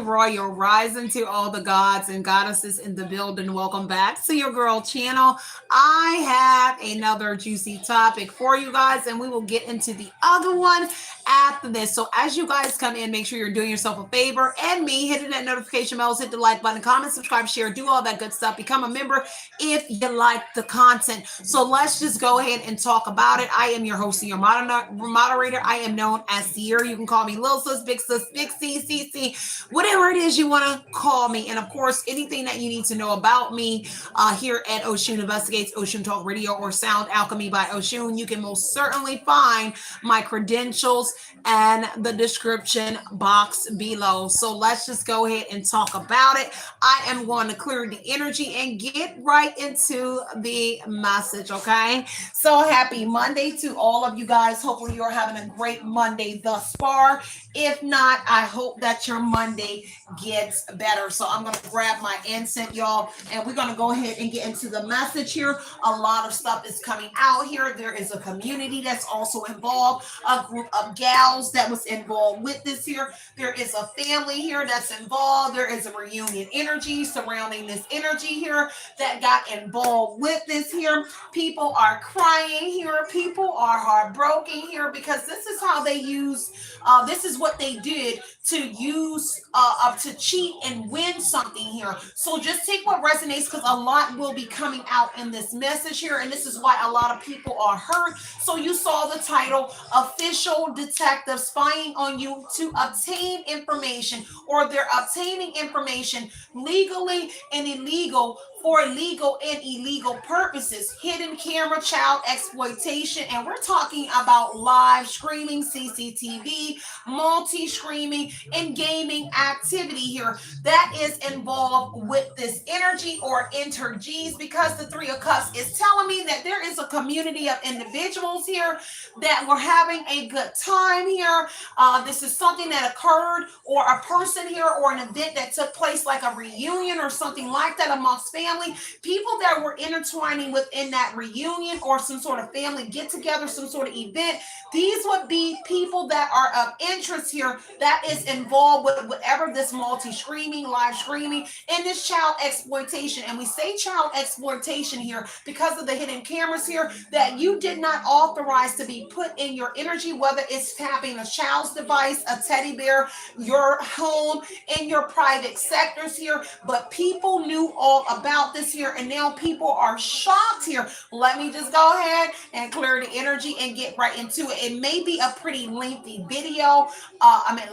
Royal Rising to all the gods and goddesses in the building. Welcome back to your girl channel. I have another juicy topic for you guys, and we will get into the other one after this. So as you guys come in, make sure you're doing yourself a favor and me, hitting that notification bell, hit the like button, comment, subscribe, share, do all that good stuff. Become a member if you like the content. So let's just go ahead and talk about it. I am your host and your moderator. I am known as Sierra. You can call me Lil Sis, Big Sis, Big C, CC, whatever it is you want to call me. And of course, anything that you need to know about me here at Oshun Investigates, Oshun Talk Radio, or Sound Alchemy by Oshun, you can most certainly find my credentials and the description box below. So let's just go ahead and talk about it. I am going to clear the energy and get right into the message, okay? So happy Monday to all of you guys. Hopefully you're having a great Monday thus far. If not, I hope that your Monday gets better. So I'm going to grab my incense, y'all, and we're going to go ahead and get into the message here. A lot of stuff is coming out here. There is a community that's also involved, a group of gals that was involved with this here. There is a family here that's involved. There is a reunion energy surrounding this energy here that got involved with this here. People are crying here. People are heartbroken here because this is how they use, this is what they did to use, to cheat and win something here. So just take what resonates, because a lot will be coming out in this message here, and this is why a lot of people are hurt. So you saw the title, Official Detective Spying on You to Obtain Information, or they're obtaining information legally and illegal for legal and illegal purposes. Hidden camera child exploitation, and we're talking about live streaming, CCTV, multi-streaming, and gaming activity here that is involved with this energy or energies, because the Three of Cups is telling me that there is a community of individuals here that were having a good time here. This is something that occurred, or a person here, or an event that took place, like a reunion or something like that amongst family. People that were intertwining within that reunion or some sort of family get together, some sort of event. These would be people that are of interest here that is involved with whatever this multi-streaming, live streaming, and this child exploitation. And we say child exploitation here because of the hidden cameras here that you did not authorize to be put in your energy, whether it's tapping a child's device, a teddy bear, your home, in your private sectors here. But people knew all about this here, and now people are shocked here. Let me just go ahead and clear the energy and get right into it. It may be a pretty lengthy video.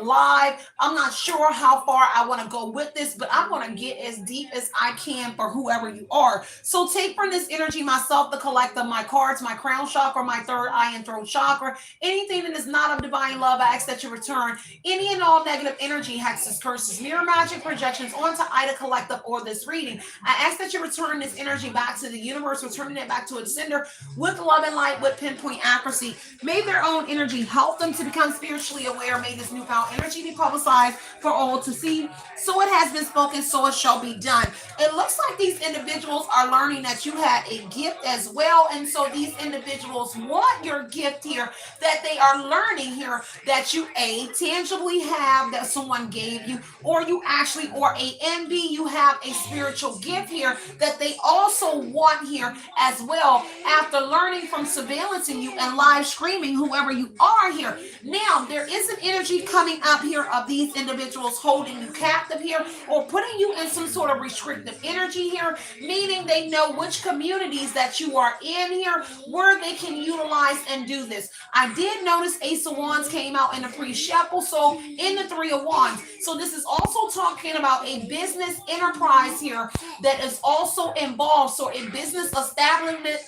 Live. I'm not sure how far I want to go with this, but I'm going to get as deep as I can for whoever you are. So take from this energy myself, the collective, my cards, my crown chakra, my third eye and throat chakra. Anything that is not of divine love, I ask that you return any and all negative energy, hexes, curses, mirror magic projections onto Ida Collective or this reading. I ask that you return this energy back to the universe, returning it back to its sender with love and light, with pinpoint accuracy. May their own energy help them to become spiritually aware. May this newfound energy be publicized for all to see. So it has been spoken, so it shall be done. It looks like these individuals are learning that you had a gift as well. And so these individuals want your gift here, that they are learning here that you tangibly have, that someone gave you, or you actually, or a envy, you have a spiritual gift here that they also want here as well, after learning from surveillancing you and live streaming whoever you are here. Now there is an energy coming up here of these individuals holding you captive here, or putting you in some sort of restrictive energy here, meaning they know which communities that you are in here where they can utilize and do this. I did notice Ace of Wands came out in the pre-shuffle, so in the Three of Wands. So this is also talking about a business enterprise here that is also involved. So a business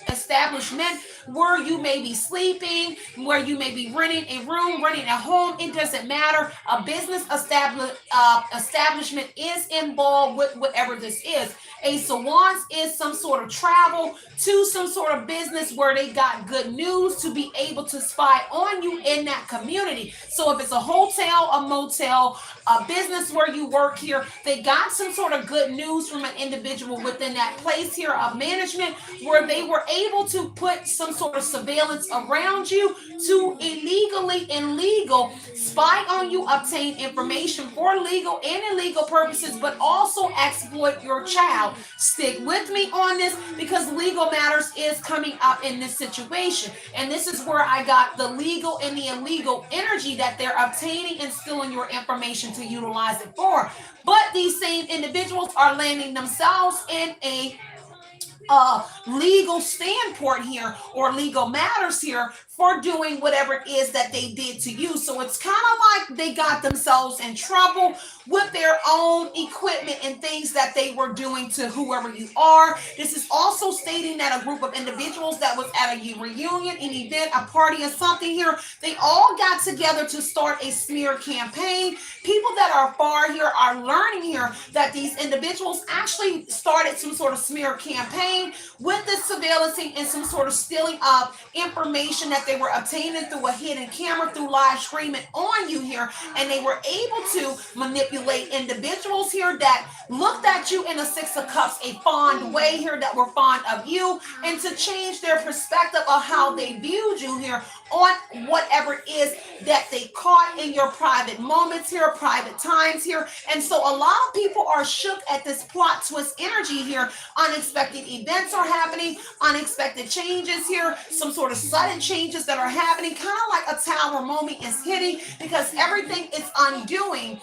establishment where you may be sleeping, where you may be renting a room, renting a home, it doesn't matter. A business establishment is involved with whatever this is. Ace of Wands is some sort of travel to some sort of business where they got good news to be able to spy on you in that community. So if it's a hotel, a motel, a business where you work here. They got some sort of good news from an individual within that place here of management where they were able to put some sort of surveillance around you to illegally and legal spy on you, obtain information for legal and illegal purposes, but also exploit your child. Stick with me on this because legal matters is coming up in this situation. And this is where I got the legal and the illegal energy that they're obtaining and stealing your information to utilize it for. But these same individuals are landing themselves in a legal standpoint here or legal matters here for doing whatever it is that they did to you. So it's kind of like they got themselves in trouble with their own equipment and things that they were doing to whoever you are. This is also stating that a group of individuals that was at a reunion, an event, a party, or something here, they all got together to start a smear campaign. People that are far here are learning here that these individuals actually started some sort of smear campaign with the surveillancing and some sort of stealing of information that they were obtaining through a hidden camera, through live streaming on you here, and they were able to manipulate individuals here that looked at you in a Six of Cups, a fond way here, that were fond of you, and to change their perspective of how they viewed you here on whatever it is that they caught in your private moments here, private times here. And so a lot of people are shook at this plot twist energy here. Unexpected events are happening, unexpected changes here, some sort of sudden changes that are happening, kind of like a tower moment is hitting because everything is undoing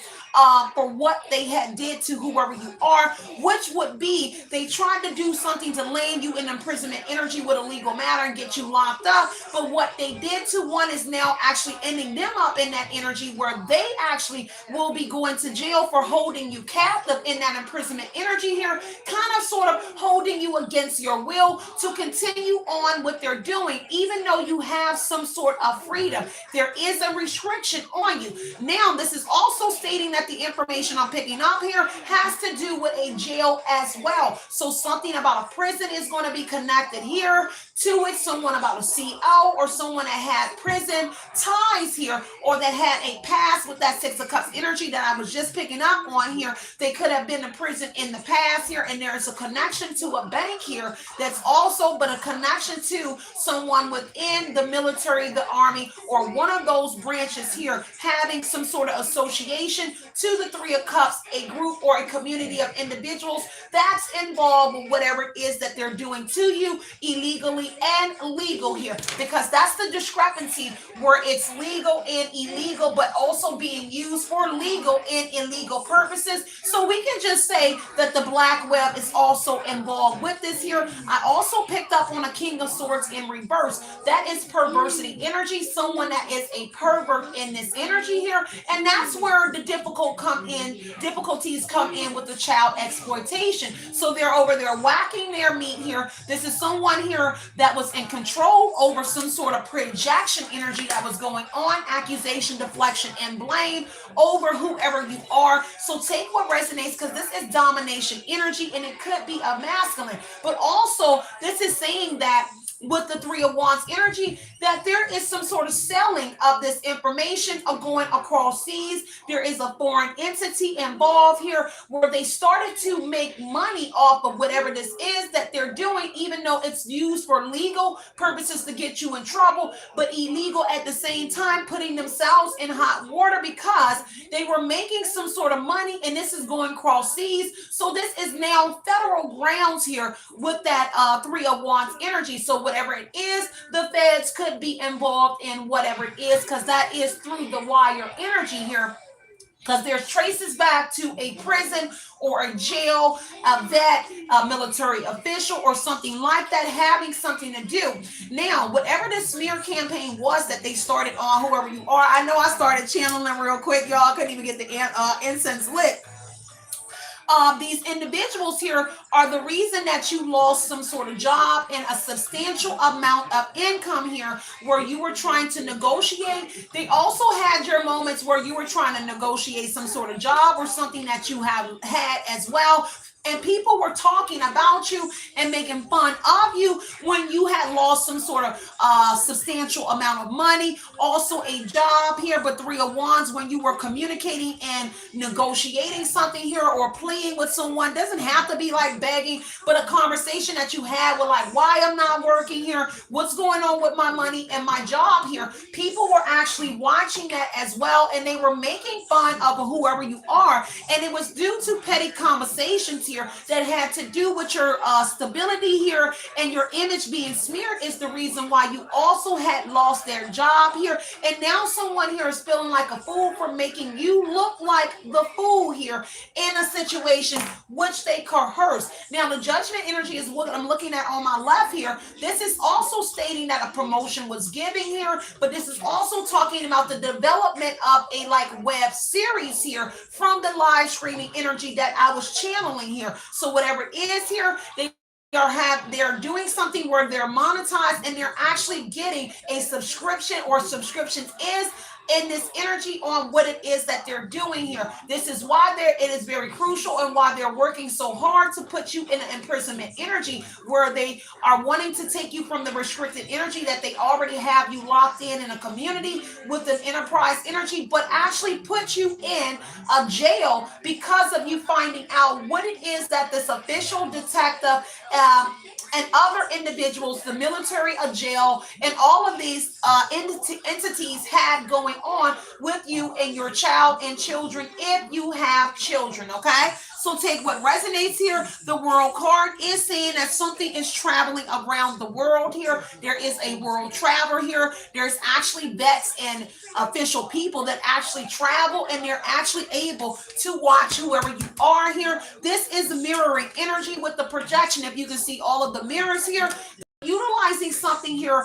for what they had did to whoever you are, which would be they tried to do something to land you in imprisonment energy with a legal matter and get you locked up. But what they did to one is now actually ending them up in that energy where they actually will be going to jail for holding you captive in that imprisonment energy here, kind of sort of holding you against your will to continue on what they're doing, even though you have some sort of freedom. There is a restriction on you. Now, this is also stating that the information I'm picking up here has to do with a jail as well. So something about a prison is going to be connected here to it, someone about a CO or someone that had prison ties here or that had a past with that Six of Cups energy that I was just picking up on here. They could have been in prison in the past here, and there is a connection to a bank here that's also but a connection to someone within the military, the army, or one of those branches here having some sort of association to the Three of Cups, a group or a community of individuals that's involved with whatever it is that they're doing to you illegally and legal here, because that's the discrepancy where it's legal and illegal, but also being used for legal and illegal purposes. So we can just say that the black web is also involved with this here. I also picked up on a King of Swords in reverse. That is perversity energy, someone that is a pervert in this energy here, and that's where the difficulties come in with the child exploitation. So they're over there whacking their meat here. This is someone here that was in control over some sort of projection energy that was going on, accusation, deflection, and blame over whoever you are. So take what resonates, because this is domination energy and it could be a masculine, but also this is saying that with the Three of Wands energy, that there is some sort of selling of this information of going across seas. There is a foreign entity involved here where they started to make money off of whatever this is that they're doing, even though it's used for legal purposes to get you in trouble, but illegal at the same time, putting themselves in hot water because they were making some sort of money, and this is going cross seas. So this is now federal grounds here with that Three of Wands energy. So whatever it is, the feds could be involved in whatever it is, because that is through the wire energy here, because there's traces back to a prison or a jail, a vet, a military official, or something like that having something to do. Now, whatever this smear campaign was that they started on whoever you are, I know I started channeling real quick, y'all. Couldn't even get the incense lit. These individuals here are the reason that you lost some sort of job and a substantial amount of income here where you were trying to negotiate. They also had your moments where you were trying to negotiate some sort of job or something that you have had as well And people were talking about you and making fun of you when you had lost some sort of substantial amount of money, also a job here. But Three of Wands, when you were communicating and negotiating something here or pleading with someone, doesn't have to be like begging, but a conversation that you had with like, why I'm not working here, what's going on with my money and my job here. People were actually watching that as well, and they were making fun of whoever you are. And it was due to petty conversations here that had to do with your stability here, and your image being smeared is the reason why you also had lost their job here. And now someone here is feeling like a fool for making you look like the fool here in a situation which they coerce. Now the judgment energy is what I'm looking at on my left here. This is also stating that a promotion was given here, but this is also talking about the development of a like web series here from the live streaming energy that I was channeling here. So whatever it is here, they're doing something where they're monetized and they're actually getting a subscription, or subscriptions is in this energy on what it is that they're doing here. This is why it is very crucial, and why they're working so hard to put you in an imprisonment energy, where they are wanting to take you from the restricted energy that they already have you locked in a community with an enterprise energy, but actually put you in a jail because of you finding out what it is that this official detective and other individuals, the military, a jail, and all of these entities had going on with you and your child and children, if you have children. Okay, so take what resonates here. The world card is saying that something is traveling around the world here. There is a world traveler here. There's actually vets and official people that actually travel, and they're actually able to watch whoever you are here. This is mirroring energy with the projection. If you can see all of the mirrors here, utilizing something here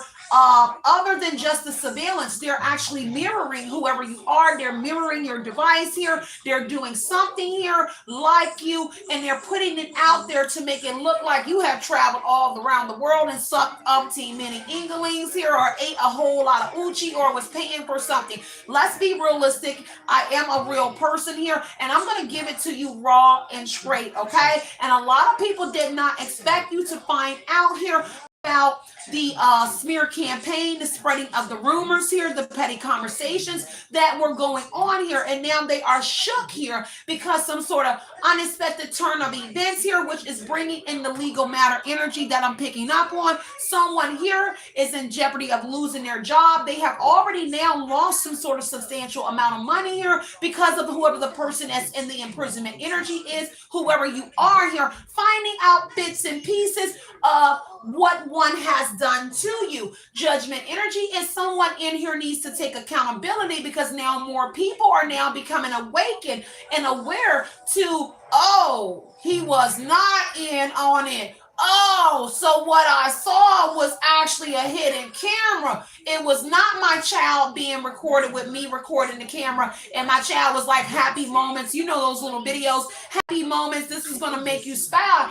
other than just the surveillance. They're actually mirroring whoever you are. They're mirroring your device here. They're doing something here like you, and they're putting it out there to make it look like you have traveled all around the world and sucked umpteen many inglings here, or ate a whole lot of uchi, or was paying for something. Let's be realistic. I am a real person here, and I'm going to give it to you raw and straight, okay? And a lot of people did not expect you to find out here about the smear campaign, the spreading of the rumors here, the petty conversations that were going on here, and now they are shook here because some sort of unexpected turn of events here, which is bringing in the legal matter energy that I'm picking up on. Someone here is in jeopardy of losing their job. They have already now lost some sort of substantial amount of money here because of whoever the person that's in the imprisonment energy is, whoever you are here, finding out bits and pieces of what one has done to you. Judgment energy is someone in here needs to take accountability, because now more people are now becoming awakened and aware to, oh, he was not in on it. Oh, so what I saw was actually a hidden camera. It was not my child being recorded with me recording the camera, and my child was like, happy moments. You know those little videos, happy moments. This is going to make you smile.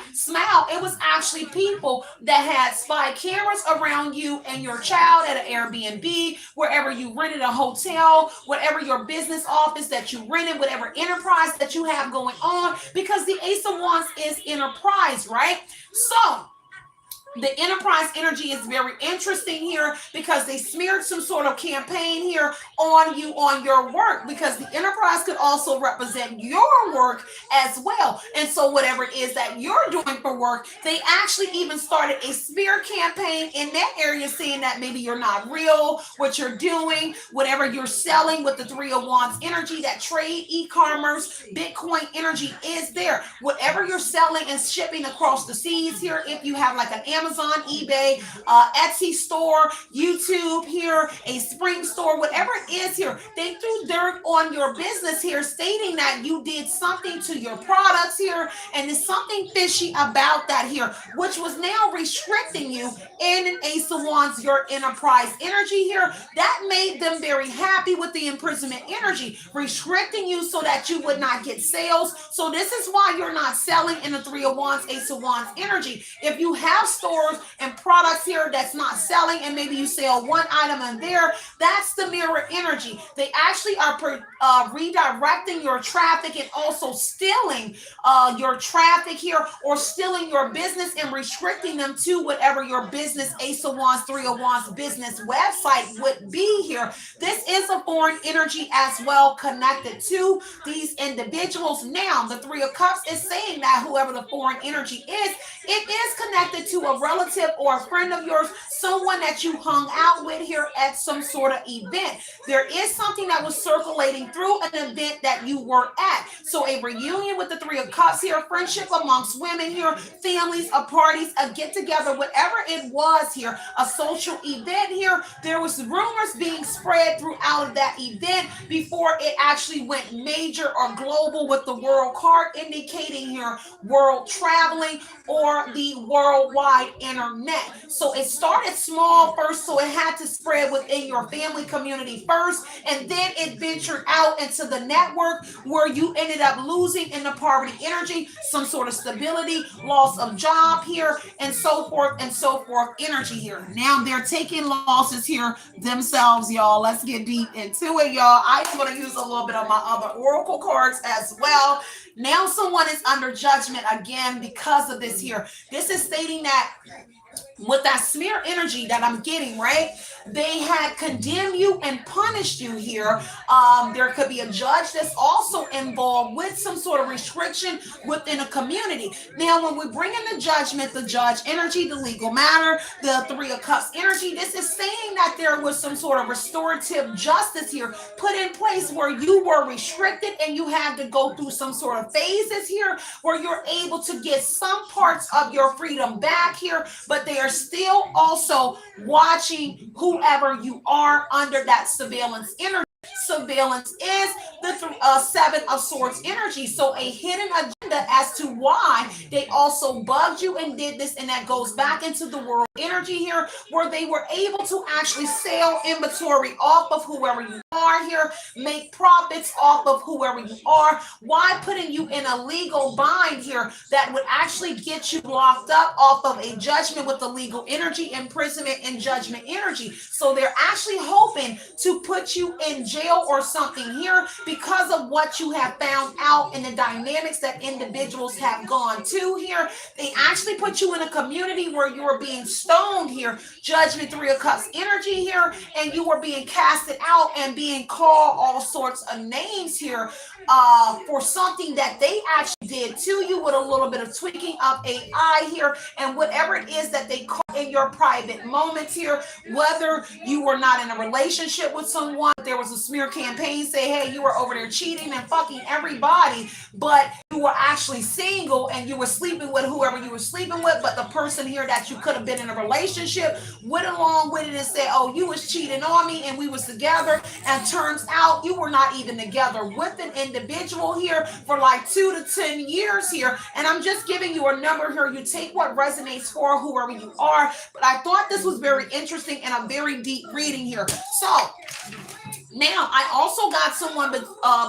It was actually people that had spy cameras around you and your child at an Airbnb, wherever you rented a hotel, whatever your business office that you rented, whatever enterprise that you have going on, because the Ace of Wands is enterprise, right? So the enterprise energy is very interesting here, because they smeared some sort of campaign here on you, on your work, because the enterprise could also represent your work as well. And so whatever it is that you're doing for work, they actually even started a smear campaign in that area, saying that maybe you're not real, what you're doing, whatever you're selling with the Three of Wands energy, that trade, e-commerce, Bitcoin energy is there. Whatever you're selling and shipping across the seas here, if you have like an Amazon, eBay, Etsy store, YouTube here, a spring store, whatever it is here, they threw dirt on your business here, stating that you did something to your products here, and there's something fishy about that here, which was now restricting you in an Ace of Wands, your enterprise energy here. That made them very happy with the imprisonment energy, restricting you so that you would not get sales. So this is why you're not selling in the Three of Wands, Ace of Wands energy. If you have stores stores and products here that's not selling, and maybe you sell one item in there. That's the mirror energy. They actually are redirecting your traffic and also stealing your traffic here, or stealing your business and restricting them to whatever your business Ace of Wands, Three of Wands business website would be here. This is a foreign energy as well connected to these individuals. Now, the Three of Cups is saying that whoever the foreign energy is, it is connected to a relative or a friend of yours, someone that you hung out with here at some sort of event. There is something that was circulating through an event that you were at. So a reunion with the Three of Cups here, friendship amongst women here, families, a parties, a get together, whatever it was here, a social event here. There was rumors being spread throughout of that event before it actually went major or global, with the world card indicating here world traveling or the worldwide internet. So it started small first, so it had to spread within your family community first, and then it ventured out into the network, where you ended up losing in the poverty energy, some sort of stability, loss of job here, and so forth energy here. Now they're taking losses here themselves, y'all. Let's get deep into it, y'all. I just want to use a little bit of my other oracle cards as well. Now someone is under judgment again because of this here. This is stating that with that smear energy that I'm getting, right? They had condemned you and punished you here. There could be a judge that's also involved with some sort of restriction within a community. Now, when we bring in the judgment, the judge energy, the legal matter, the Three of Cups energy, this is saying that there was some sort of restorative justice here put in place, where you were restricted and you had to go through some sort of phases here where you're able to get some parts of your freedom back here, but they are still also watching whoever you are under that surveillance energy. Surveillance is the Seven of Swords energy. So a hidden agenda as to why they also bugged you and did this, and that goes back into the world energy here, where they were able to actually sell inventory off of whoever you are here, make profits off of whoever you are. Why putting you in a legal bind here that would actually get you locked up off of a judgment with the legal energy, imprisonment, and judgment energy. So they're actually hoping to put you in jail or something here because of what you have found out in the dynamics that individuals have gone to here. They actually put you in a community where you are being stoned here, judgment, Three of Cups energy here, and you were being casted out and being called all sorts of names here for something that they actually did to you, with a little bit of tweaking of AI here, and whatever it is that they call in your private moments here, whether you were not in a relationship with someone, there was a smear campaign say, hey, you were over there cheating and fucking everybody, but you were actually single and you were sleeping with whoever you were sleeping with, but the person here that you could have been in a relationship went along with it and said, oh, you was cheating on me and we was together, and turns out you were not even together with an individual here for like 2 to 10 years here. And I'm just giving you a number here. You take what resonates for whoever you are, but I thought this was very interesting and a very deep reading here. So now, I also got someone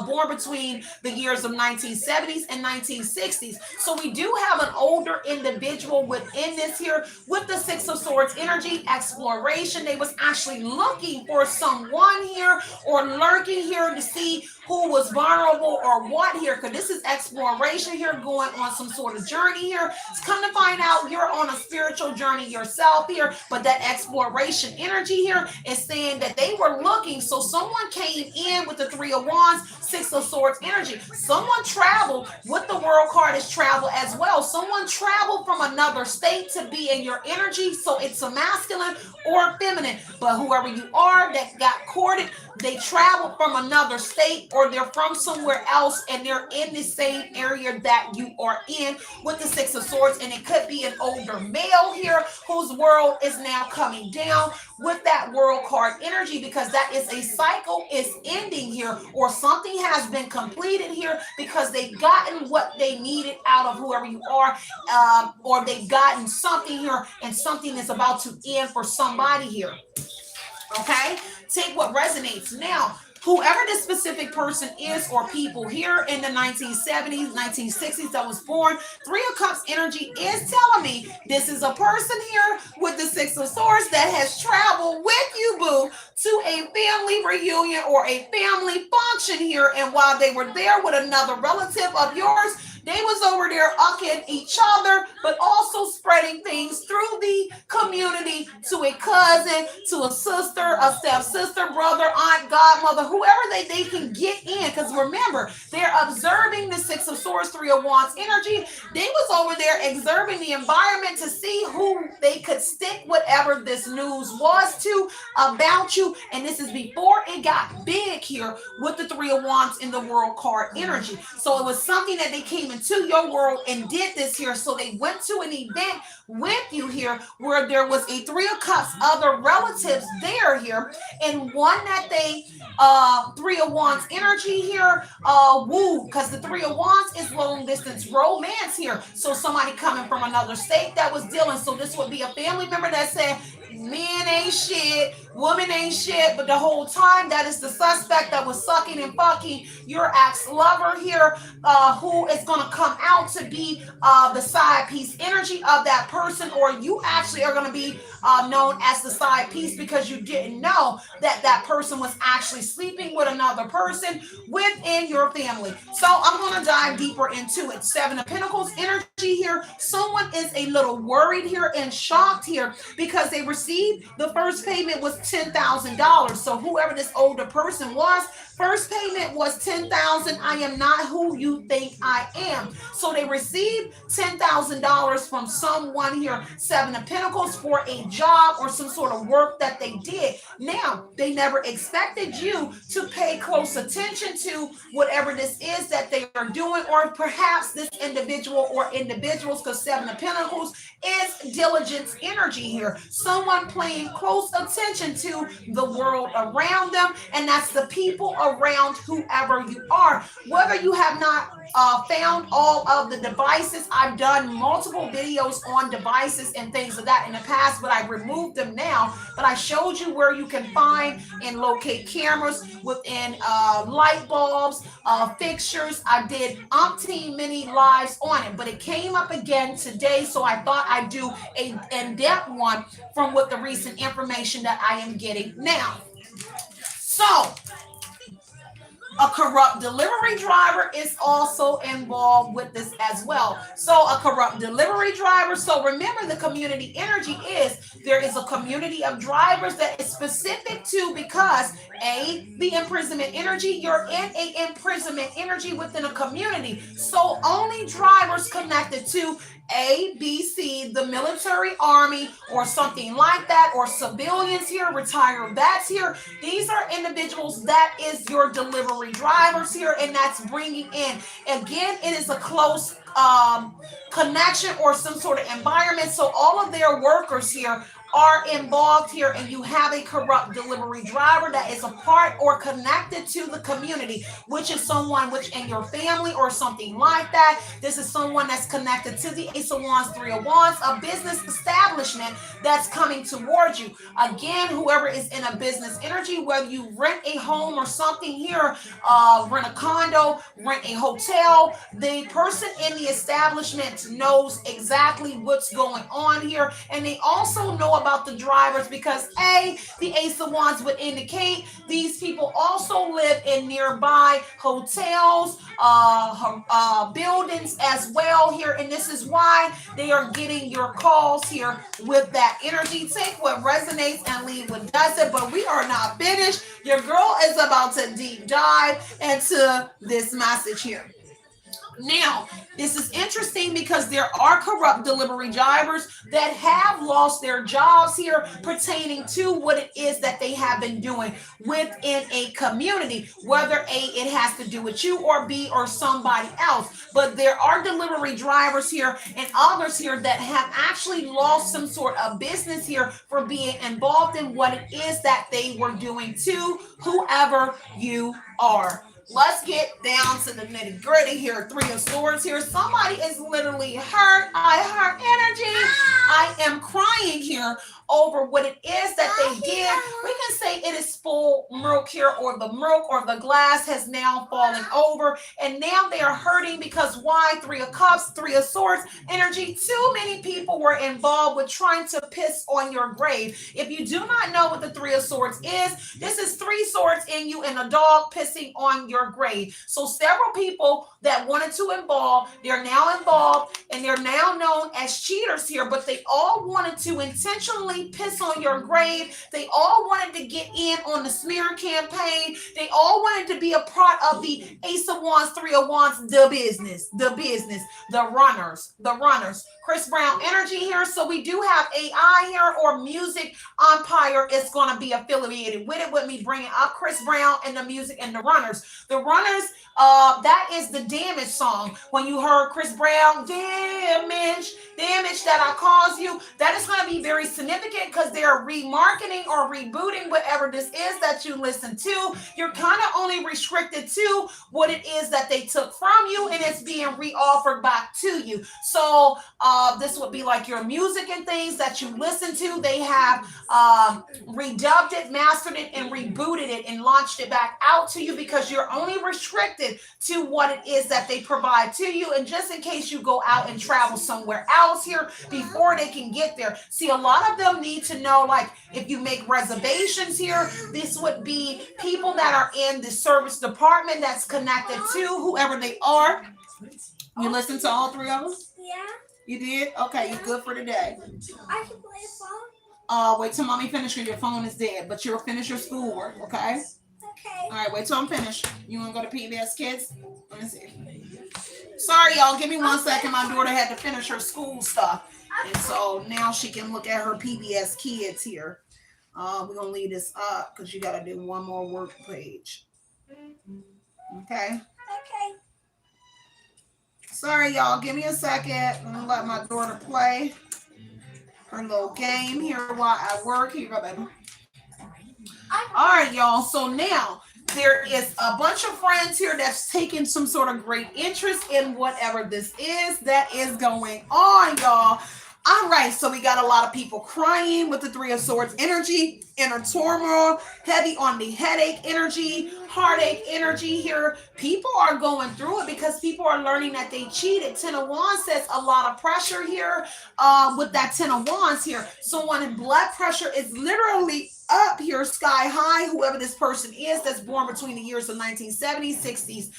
born between the years of 1970s and 1960s. So we do have an older individual within this here with the Six of Swords energy, exploration. They was actually looking for someone here, or lurking here to see who was vulnerable or what here, because this is exploration here, going on some sort of journey here. It's come to find out you're on a spiritual journey yourself here, but that exploration energy here is saying that they were looking. So someone came in with the Three of Wands, Six of Swords energy. Someone traveled with the world card is travel as well. Someone traveled from another state to be in your energy. So it's a masculine or a feminine, but whoever you are that got courted, they traveled from another state, or they're from somewhere else and they're in the same area that you are in with the Six of Swords. And it could be an older male here whose world is now coming down with that world card energy, because that is a cycle is ending here, or something has been completed here because they've gotten what they needed out of whoever you are, or they've gotten something here and something is about to end for somebody here. Okay, take what resonates. Now, whoever this specific person is or people here in the 1970s, 1960s that was born, Three of Cups energy is telling me this is a person here with the Six of Swords that has traveled with you, boo, to a family reunion or a family function here. And while they were there with another relative of yours, they was over there ucking each other, but also spreading things through the community to a cousin, to a sister, a stepsister, brother, aunt, godmother, whoever they can get in. Because remember, they're observing the Six of Swords, Three of Wands energy. They was over there observing the environment to see who they could stick whatever this news was to about you. And this is before it got big here with the Three of Wands in the World card energy. So it was something that they came into your world and did this here. So they went to an event with you here where there was a Three of Cups, other relatives there here, and one that they Three of Wands energy here woo, because the Three of Wands is long distance romance here. So somebody coming from another state that was dealing. So this would be a family member that said, men ain't shit, woman ain't shit, but the whole time that is the suspect that was sucking and fucking your ex-lover here, who is going to come out to be the side piece energy of that person, or you actually are going to be known as the side piece because you didn't know that that person was actually sleeping with another person within your family. So I'm going to dive deeper into it. Seven of Pentacles energy here. Someone is a little worried here and shocked here because they received the first payment was $10,000. So whoever this older person was, first payment was $10,000. I am not who you think I am. So they received $10,000 from someone here, Seven of Pentacles, for a job or some sort of work that they did. Now, they never expected you to pay close attention to whatever this is that they are doing, or perhaps this individual or individuals, because Seven of Pentacles is diligence energy here. Someone paying close attention to the world around them, and that's the people around whoever you are. Whether you have not found all of the devices, I've done multiple videos on devices and things of that in the past, but I've removed them now. But I showed you where you can find and locate cameras within light bulbs, fixtures. I did umpteen many lives on it, but it came up again today, so I thought I'd do a in-depth one from what the recent information that I am getting now. So a corrupt delivery driver is also involved with this as well. So a corrupt delivery driver. So remember, the community energy is there is a community of drivers that is specific to, because the imprisonment energy, you're in a imprisonment energy within a community. So only drivers connected to A, B, C, the military, army, or something like that, or civilians here, retired vets here. These are individuals that is your delivery drivers here, and that's bringing in. Again, it is a close connection or some sort of environment. So all of their workers here are involved here, and you have a corrupt delivery driver that is a part or connected to the community, which is someone which in your family or something like that. This is someone that's connected to the Ace of Wands, Three of Wands, a business establishment that's coming towards you. Again, whoever is in a business energy, whether you rent a home or something here, rent a condo, rent a hotel, the person in the establishment knows exactly what's going on here, and they also know about the drivers because the Ace of Wands would indicate these people also live in nearby hotels, buildings as well here, and this is why they are getting your calls here with that energy. Take what resonates and leave what doesn't, but we are not finished. Your girl is about to deep dive into this message here. Now, this is interesting because there are corrupt delivery drivers that have lost their jobs here pertaining to what it is that they have been doing within a community, whether A, it has to do with you, or B, or somebody else. But there are delivery drivers here and others here that have actually lost some sort of business here for being involved in what it is that they were doing to whoever you are. Let's get down to the nitty gritty here. Three of Swords here. Somebody is literally hurt. I hurt energy. I am crying here over what it is that they did. We can say it is full milk here, or the milk or the glass has now fallen over, and now they are hurting because why? Three of Cups, Three of Swords energy. Too many people were involved with trying to piss on your grave. If you do not know what the Three of Swords is, this is three swords in you and a dog pissing on your grave. So several people that wanted to involve, they're now involved, and they're now known as cheaters here, but they all wanted to intentionally piss on your grave. They all wanted to get in on the smear campaign. They all wanted to be a part of the Ace of Wands, Three of Wands, the business, the runners. Chris Brown energy here. So we do have AI here, or music umpire is going to be affiliated with it, with me bringing up Chris Brown and the music and the runners. The runners, that is the damage song. When you heard Chris Brown, damage that I caused you, that is going to be very significant because they're remarketing or rebooting whatever this is that you listen to. You're kind of only restricted to what it is that they took from you, and it's being reoffered back to you. So this would be like your music and things that you listen to. They have redubbed it, mastered it, and rebooted it and launched it back out to you because you're only restricted to what it is that they provide to you. And just in case you go out and travel somewhere else here before they can get there. See, a lot of them need to know, like, if you make reservations here, this would be people that are in the service department that's connected to whoever they are. You listen to all three of them? Yeah. You did? Okay, you're good for today. I can play a phone. Wait till mommy finishes. Your phone is dead, but you'll finish your schoolwork, okay? Okay. All right, wait till I'm finished. You want to go to PBS Kids? Let me see. Sorry, y'all. Give me 1 second. My daughter had to finish her school stuff, and so now she can look at her PBS Kids here. We're going to leave this up because you got to do one more work page. Okay? Okay. Sorry, y'all. Give me a second. I'm going to let my daughter play her little game here while I work. Here you go, baby. All right, y'all. So now there is a bunch of friends here that's taking some sort of great interest in whatever this is that is going on, y'all. All right, so we got a lot of people crying with the Three of Swords energy, inner turmoil, heavy on the headache energy, heartache energy here. People are going through it because people are learning that they cheated. Ten of Wands says a lot of pressure here with that Ten of Wands here. Someone's blood pressure is literally up here, sky high, whoever this person is that's born between the years of 1970s, 60s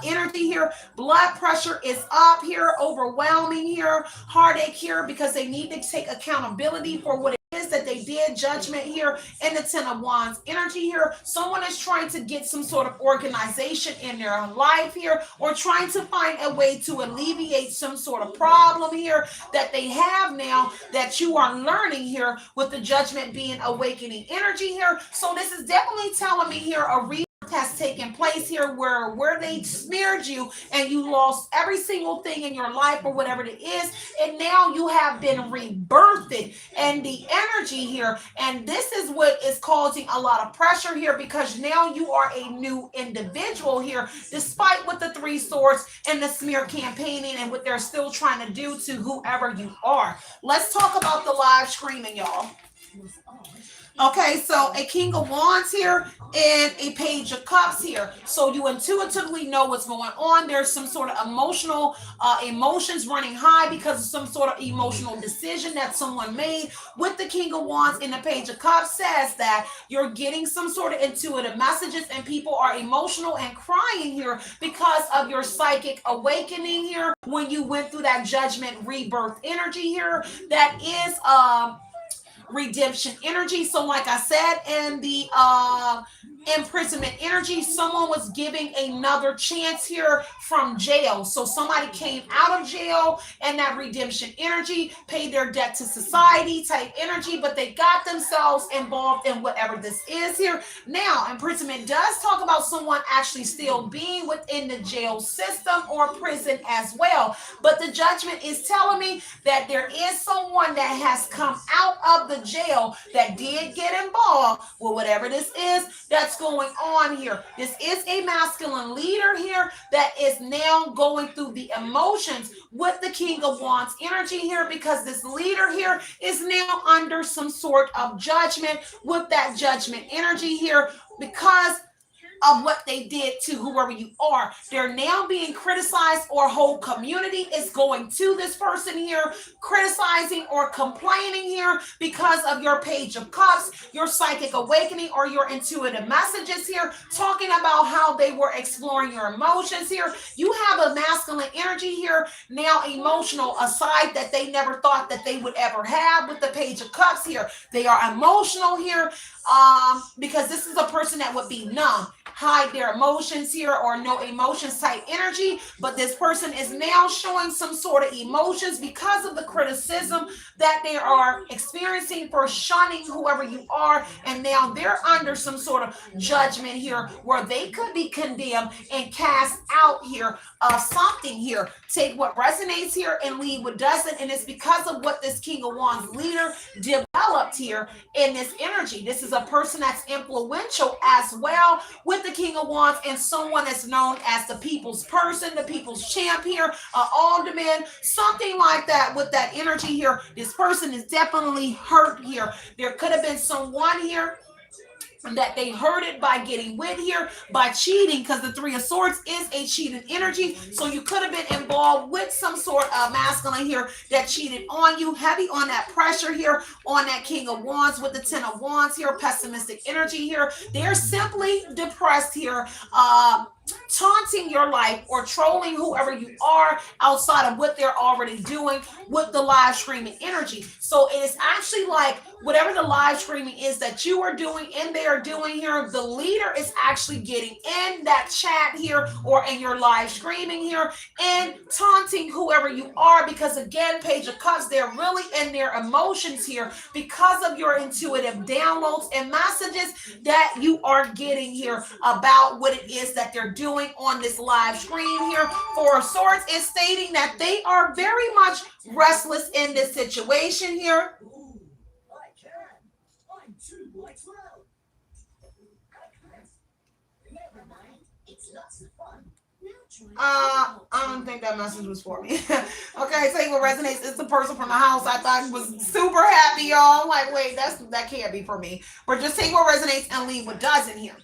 energy here. Blood pressure is up here, overwhelming here, heartache here, because they need to take accountability for what it is that they did, judgment here, and the Ten of Wands energy here. Someone is trying to get some sort of organization in their life here, or trying to find a way to alleviate some sort of problem here that they have now, that you are learning here with the judgment being awakening energy here. So this is definitely telling me here a rebirth has taken place here where they smeared you and you lost every single thing in your life or whatever it is, and now you have been rebirthed, and the energy here, and this is what is causing a lot of pressure here, because now you are a new individual here, despite what the Three Swords and the smear campaigning and what they're still trying to do to whoever you are. Let's talk about the live streaming, y'all. Okay, so a King of Wands here and a Page of Cups here. So you intuitively know what's going on. There's some sort of emotional emotions running high because of some sort of emotional decision that someone made. With the King of Wands and the Page of Cups says that you're getting some sort of intuitive messages, and people are emotional and crying here because of your psychic awakening here when you went through that judgment rebirth energy here. That is redemption energy. So like I said, in the imprisonment energy, someone was giving another chance here from jail. So somebody came out of jail, and that redemption energy paid their debt to society type energy, but they got themselves involved in whatever this is here. Now, imprisonment does talk about someone actually still being within the jail system or prison as well, but the judgment is telling me that there is someone that has come out of the the jail that did get involved with whatever this is that's going on here. This is a masculine leader here that is now going through the emotions with the King of Wands energy here, because this leader here is now under some sort of judgment with that judgment energy here, because of what they did to whoever you are. They're now being criticized, or whole community is going to this person here, criticizing or complaining here because of your Page of Cups, your psychic awakening, or your intuitive messages here, talking about how they were exploring your emotions here. You have a masculine energy here, now emotional, a side that they never thought that they would ever have with the Page of Cups here. They are emotional here, because this is a person that would be numb, hide their emotions here, or no emotions type energy. But this person is now showing some sort of emotions because of the criticism that they are experiencing for shunning whoever you are, and now they're under some sort of judgment here where they could be condemned and cast out here of something here. Take what resonates here and leave what doesn't, and it's because of what this King of Wands leader developed here in this energy. This is a person that's influential as well with the King of Wands, and someone that's known as the people's person, the people's champ here, alderman, something like that with that energy here. This person is definitely hurt here. There could have been someone here that they hurt it by getting with here, by cheating, because the Three of Swords is a cheating energy. So you could have been involved with some sort of masculine here that cheated on you, heavy on that pressure here, on that King of Wands with the Ten of Wands here, pessimistic energy here. They're simply depressed here, taunting your life or trolling whoever you are outside of what they're already doing with the live streaming energy. So it is actually like whatever the live streaming is that you are doing and they are doing here, the leader is actually getting in that chat here or in your live streaming here and taunting whoever you are, because again, Page of Cups, they're really in their emotions here because of your intuitive downloads and messages that you are getting here about what it is that they're doing on this live stream here. Four of Swords is stating that they are very much restless in this situation here. I don't think that message was for me. Okay, saying what resonates is the person from the house. I thought was super happy, y'all. I'm like, wait, that can't be for me. But just take what resonates and leave what doesn't here.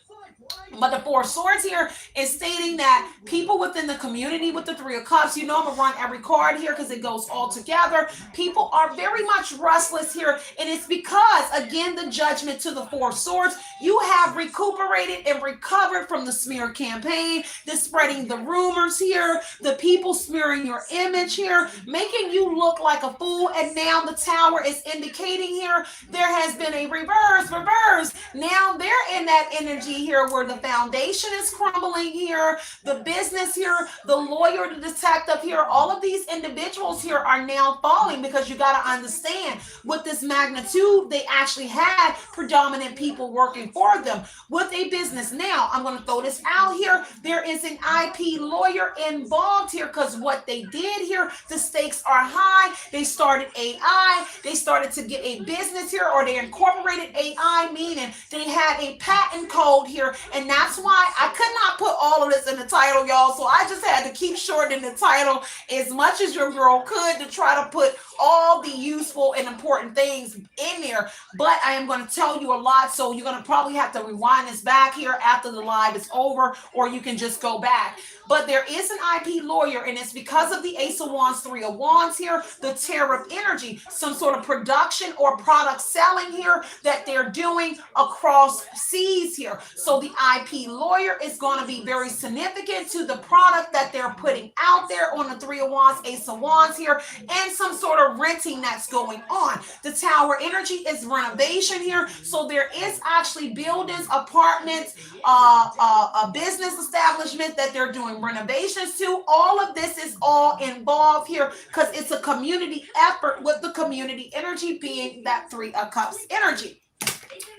But the Four of Swords here is stating that people within the community with the Three of Cups, you know I'm going to run every card here because it goes all together. People are very much restless here. And it's because, again, the judgment to the Four of Swords, you have recuperated and recovered from the smear campaign, the spreading the rumors here, the people smearing your image here, making you look like a fool. And now the Tower is indicating here there has been a reverse. Now they're in that energy here where the foundation is crumbling here, the business here, the lawyer, the detective here, all of these individuals here are now falling, because you got to understand with this magnitude, they actually had predominant people working for them with a business. Now, I'm going to throw this out here. There is an IP lawyer involved here, because what they did here, the stakes are high. They started AI. They started to get a business here, or they incorporated AI, meaning they had a patent code here. And that's why I could not put all of this in the title, y'all. So I just had to keep shortening the title as much as your girl could to try to put all the useful and important things in there. But I am going to tell you a lot. So you're going to probably have to rewind this back here after the live is over, or you can just go back. But there is an IP lawyer, and it's because of the Ace of Wands, Three of Wands here, the tariff energy, some sort of production or product selling here that they're doing across seas here. So the IP lawyer is going to be very significant to the product that they're putting out there on the Three of Wands, Ace of Wands here, and some sort of renting that's going on. The Tower energy is renovation here. So there is actually buildings, apartments, a business establishment that they're doing renovations to. All of this is all involved here because it's a community effort, with the community energy being that Three of Cups energy.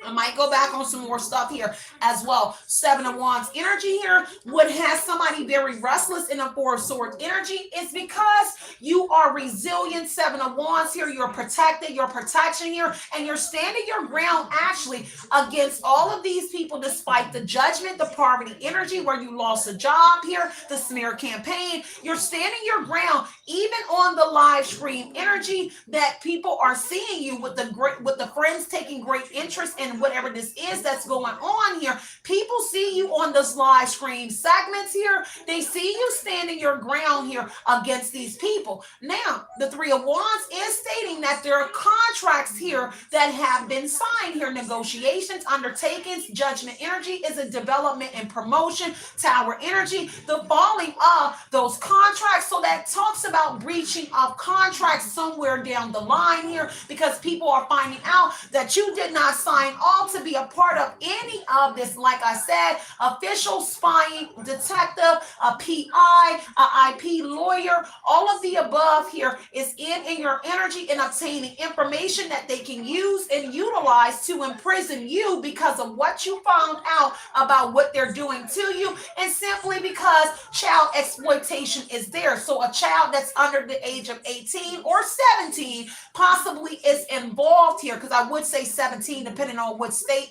I might go back on some more stuff here as well. Seven of Wands energy here. What has somebody very restless in a Four of Swords energy is because you are resilient. 7 of Wands here. You're protected. Your protection here. And you're standing your ground actually against all of these people despite the judgment, the poverty energy where you lost a job here, the smear campaign. You're standing your ground even on the live stream energy that people are seeing you with the friends taking great interest in whatever this is that's going on here. People see you on this live stream segments here. They see you standing your ground here against these people. Now, the 3 of Wands is stating that there are contracts here that have been signed here, negotiations, undertakings. Judgment energy is a development and promotion. Tower energy, the falling of those contracts. So that talks about breaching of contracts somewhere down the line here, because people are finding out that you did not sign on to be a part of any of this. Like I said, official, spying, detective, a PI, a IP lawyer, all of the above here is in your energy and obtaining information that they can use and utilize to imprison you because of what you found out about what they're doing to you, and simply because child exploitation is there. So a child that's under the age of 18 or 17 possibly is involved here, because I would say 17 depending on what state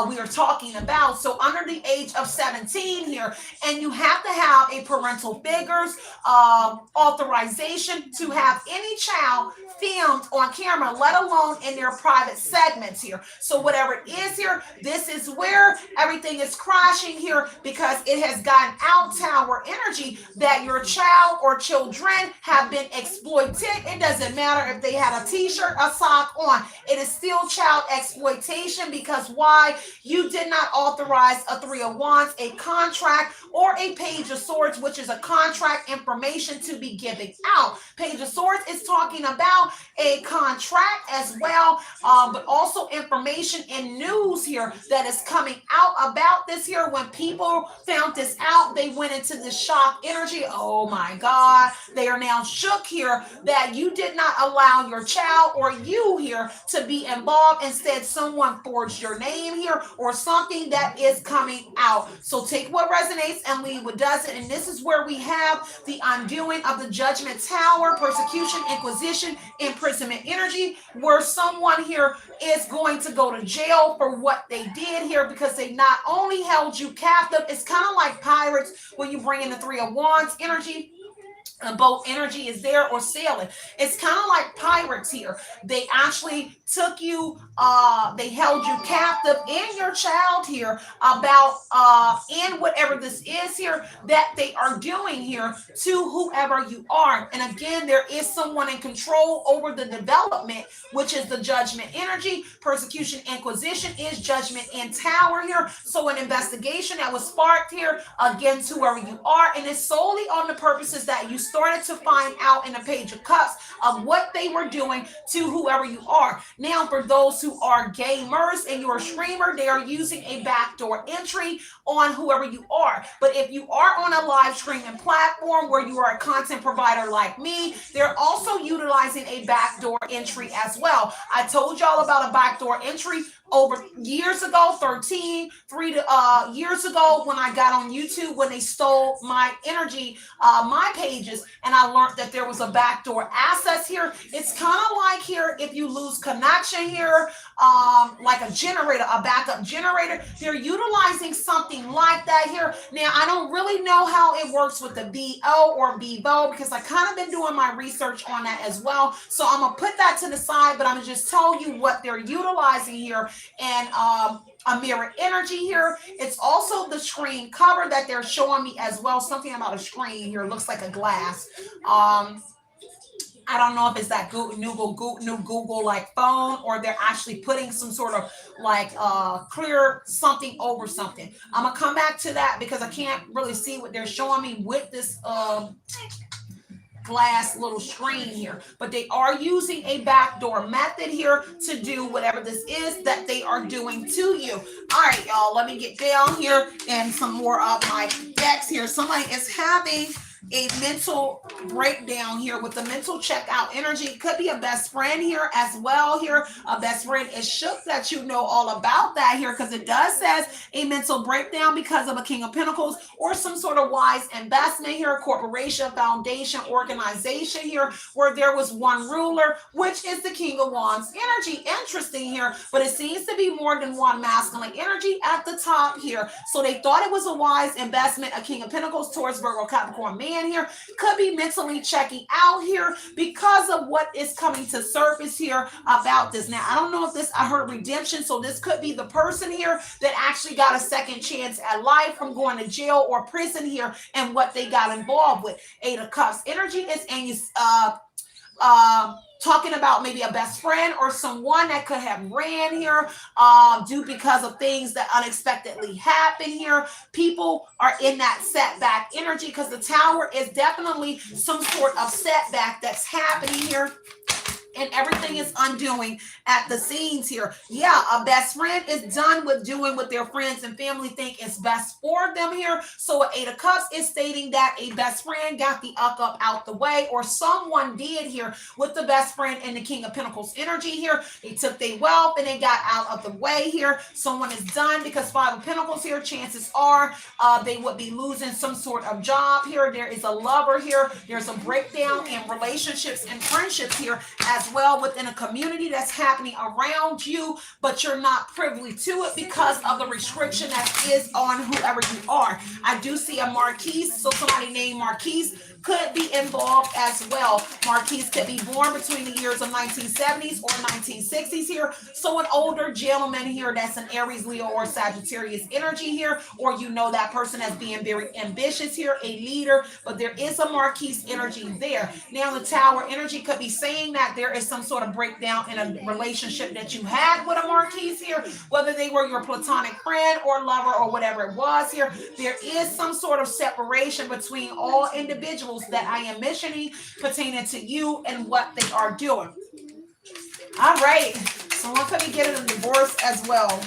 we are talking about. So under the age of 17 here, and you have to have a parental figures authorization to have any child filmed on camera, let alone in their private segments here. So whatever it is here, this is where everything is crashing here, because it has gotten out, tower energy, that your child or children have been exploited. It doesn't matter if they had a t-shirt, a sock on. It is still child exploitation, because why? You did not authorize a 3 of Wands, a contract, or a Page of Swords, which is a contract information to be given out. Page of Swords is talking about a contract as well, but also information and news here that is coming out about this here. When people found this out, they went into this shock energy. Oh my God, they are now shook here that you did not allow your child or you here to be involved. Instead, someone forged your name here or something that is coming out. So take what resonates and leave what doesn't. And this is where we have the undoing of the judgment tower, persecution, inquisition, imprisonment energy, where someone here is going to go to jail for what they did here, because they not only held you captive. It's kind of like pirates when you bring in the 3 of Wands energy. Boat energy is there, or sailing. It's kind of like pirates here. They actually took you, they held you captive and your child here about in whatever this is here that they are doing here to whoever you are. And again, there is someone in control over the development, which is the judgment energy. Persecution, inquisition is judgment and tower here. So an investigation that was sparked here against whoever you are, and it's solely on the purposes that you started to find out in the Page of Cups of what they were doing to whoever you are. Now, for those who are gamers and you're a streamer, they are using a backdoor entry on whoever you are. But if you are on a live streaming platform where you are a content provider like me, they're also utilizing a backdoor entry as well. I told y'all about a backdoor entry over years ago, 3 years ago, when I got on YouTube, when they stole my energy, my pages, and I learned that there was a backdoor access here. It's kind of like here, if you lose connection here, like a generator, a backup generator, they're utilizing something like that here. Now, I don't really know how it works with the BO or BVO, because I kind of been doing my research on that as well. So I'm gonna put that to the side, but I'm gonna just tell you what they're utilizing here. And a mirror energy here. It's also the screen cover that they're showing me as well. Something about a screen here. It looks like a glass. I don't know if it's that new Google like phone, or they're actually putting some sort of like clear something over something. I'm gonna come back to that because I can't really see what they're showing me with this glass little screen here, but they are using a backdoor method here to do whatever this is that they are doing to you. All right, y'all, let me get down here and some more of my decks here. Somebody is having a mental breakdown here with the mental checkout energy. It could be a best friend here as well here. A best friend is shook that you know all about that here, because it does says a mental breakdown because of a King of Pentacles or some sort of wise investment here, corporation, foundation, organization here, where there was one ruler, which is the King of Wands energy. Interesting here, but it seems to be more than one masculine energy at the top here. So they thought it was a wise investment, a King of Pentacles towards Virgo Capricorn man here. Could be mentally checking out here because of what is coming to surface here about this. Now, I don't know if this, I heard redemption, so this could be the person here that actually got a second chance at life from going to jail or prison here and what they got involved with. Eight of Cups energy is talking about maybe a best friend or someone that could have ran here due because of things that unexpectedly happen here. People are in that setback energy because the Tower is definitely some sort of setback that's happening here. And everything is undoing at the scenes here. Yeah, a best friend is done with doing what their friends and family think is best for them here. So Eight of Cups is stating that a best friend got the up out the way, or someone did here with the best friend and the King of Pentacles energy here. They took their wealth and they got out of the way here. Someone is done because Five of Pentacles here, chances are they would be losing some sort of job here. There is a lover here. There's a breakdown in relationships and friendships here as well within a community that's happening around you, but you're not privy to it because of the restriction that is on whoever you are. I do see a Marquise, so somebody named Marquise could be involved as well. Marquise could be born between the years of 1970s or 1960s here. So an older gentleman here that's an Aries, Leo, or Sagittarius energy here, or you know that person as being very ambitious here, a leader, but there is a Marquise energy there. Now the Tower energy could be saying that there is some sort of breakdown in a relationship that you had with a Marquise here, whether they were your platonic friend or lover or whatever it was here. There is some sort of separation between all individuals that I am mentioning pertaining to you and what they are doing. All right, someone could be getting a divorce as well.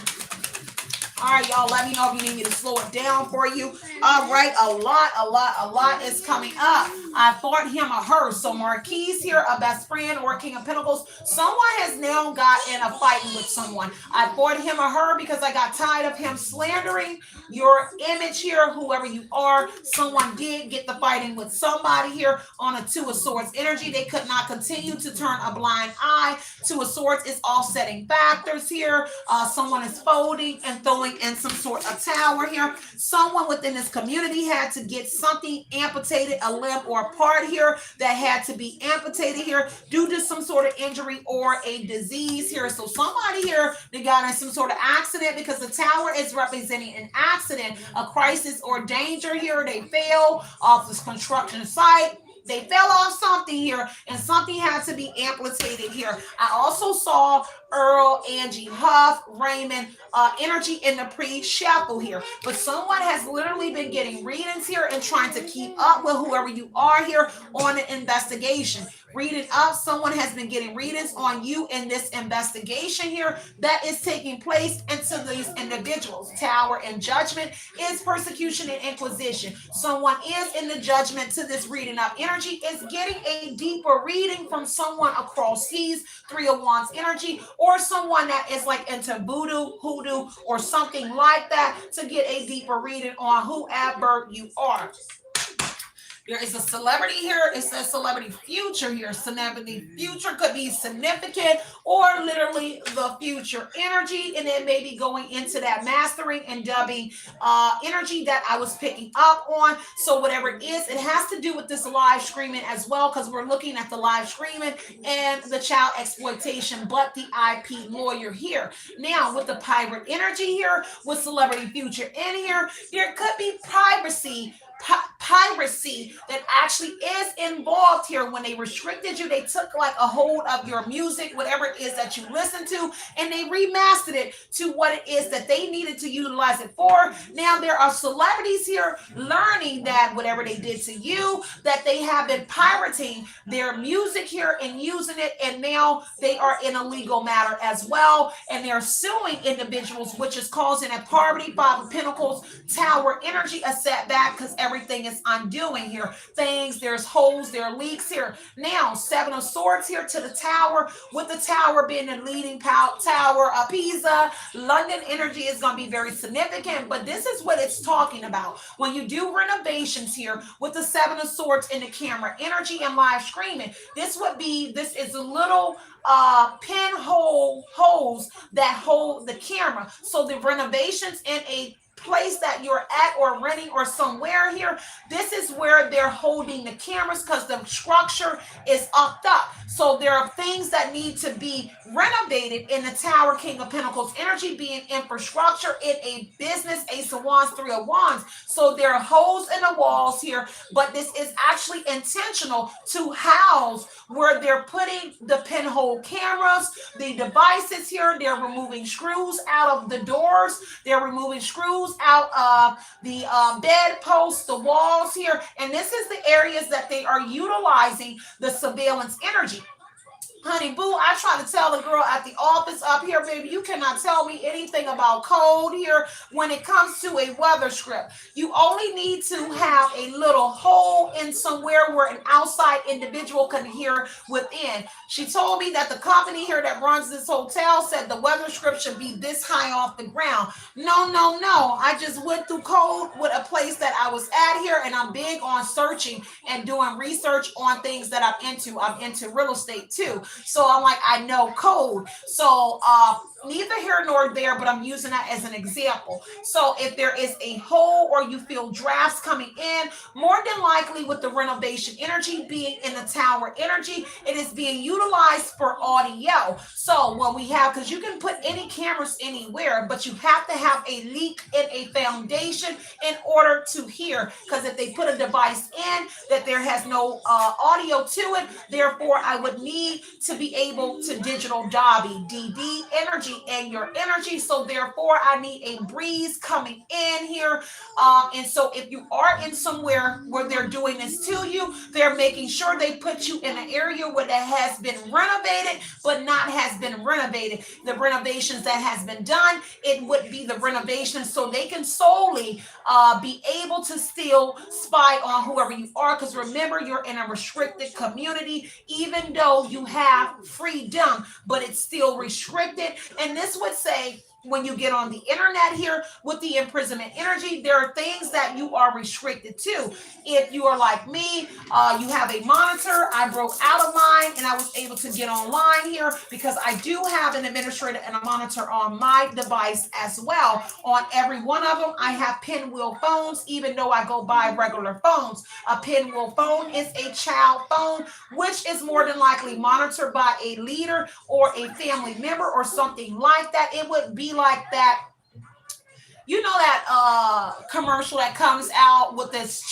All right, y'all, let me know if you need me to slow it down for you. All right, a lot is coming up. I thought him or her. So Marquise here, a best friend or King of Pentacles. Someone has now got in a fight with someone. I thought him or her because I got tired of him slandering your image here, whoever you are. Someone did get the fighting with somebody here on a Two of Swords energy. They could not continue to turn a blind eye. Two of Swords is offsetting factors here. Someone is folding and throwing in some sort of tower here. Someone within this community had to get something amputated, a limb or a part here that had to be amputated here due to some sort of injury or a disease here. So somebody here, they got in some sort of accident because the Tower is representing an accident, a crisis or danger here. They fell off this construction site. They fell off something here and something had to be amputated here. I also saw Earl, Angie, Huff, Raymond energy in the pre-shuffle here. But someone has literally been getting readings here and trying to keep up with whoever you are here on an investigation. Reading up, someone has been getting readings on you in this investigation here that is taking place into these individuals. Tower and Judgment is persecution and inquisition. Someone is in the judgment to this reading up energy, is getting a deeper reading from someone across seas, Three of Wands energy, or someone that is like into voodoo, hoodoo, or something like that to get a deeper reading on whoever you are. There is a celebrity here. It says celebrity future here. Celebrity future could be significant or literally the future energy. And then maybe going into that mastering and dubbing energy that I was picking up on. So whatever it is, it has to do with this live streaming as well, because we're looking at the live streaming and the child exploitation, but the IP lawyer here. Now with the pirate energy here, with celebrity future in here, there could be piracy that actually is involved here. When they restricted you, they took like a hold of your music, whatever it is that you listen to, and they remastered it to what it is that they needed to utilize it for. Now there are celebrities here learning that whatever they did to you, that they have been pirating their music here and using it, and now they are in a legal matter as well, and they're suing individuals, which is causing a poverty, Five of Pentacles, Tower energy, a setback, because everything is maintenance I'm doing here. Things, there's holes, there are leaks here. Now, Seven of Swords here to the Tower, with the Tower being the leading tower of Pisa. London energy is going to be very significant, but this is what it's talking about. When you do renovations here with the Seven of Swords in the camera energy and live streaming, this is a little pinhole holes that hold the camera. So the renovations in a place that you're at or renting or somewhere here, this is where they're holding the cameras because the structure is up. So there are things that need to be renovated in the Tower, King of Pentacles energy being infrastructure in a business, Ace of Wands, Three of Wands. So there are holes in the walls here, but this is actually intentional to house where they're putting the pinhole cameras, the devices here. They're removing screws out of the doors. They're removing screws out of the bed posts, the walls here. And this is the areas that they are utilizing the surveillance energy. Honey boo, I try to tell the girl at the office up here, baby, you cannot tell me anything about code here when it comes to a weather script. You only need to have a little hole in somewhere where an outside individual can hear within. She told me that the company here that runs this hotel said the weather script should be this high off the ground. No. I just went through code with a place that I was at here, and I'm big on searching and doing research on things that I'm into. I'm into real estate too. So I'm like, I know code. So neither here nor there, but I'm using that as an example. So if there is a hole or you feel drafts coming in, more than likely with the renovation energy being in the Tower energy, it is being utilized for audio. So what we have, because you can put any cameras anywhere, but you have to have a leak in a foundation in order to hear. Because if they put a device in that there has no audio to it, therefore I would need to be able to digital Dobby, DD energy and your energy. So therefore I need a breeze coming in here. And so if you are in somewhere where they're doing this to you, they're making sure they put you in an area where that has been renovated, but not has been renovated. The renovations that has been done, it would be the renovation so they can solely be able to still spy on whoever you are. Because remember, you're in a restricted community, even though you have freedom, but it's still restricted. And this would say, when you get on the internet here with the imprisonment energy, there are things that you are restricted to. If you are like me, you have a monitor. I broke out of mine and I was able to get online here because I do have an administrator and a monitor on my device as well. On every one of them, I have pinwheel phones, even though I go by regular phones. A pinwheel phone is a child phone, which is more than likely monitored by a leader or a family member or something like that. It would be like that. You know that commercial that comes out with this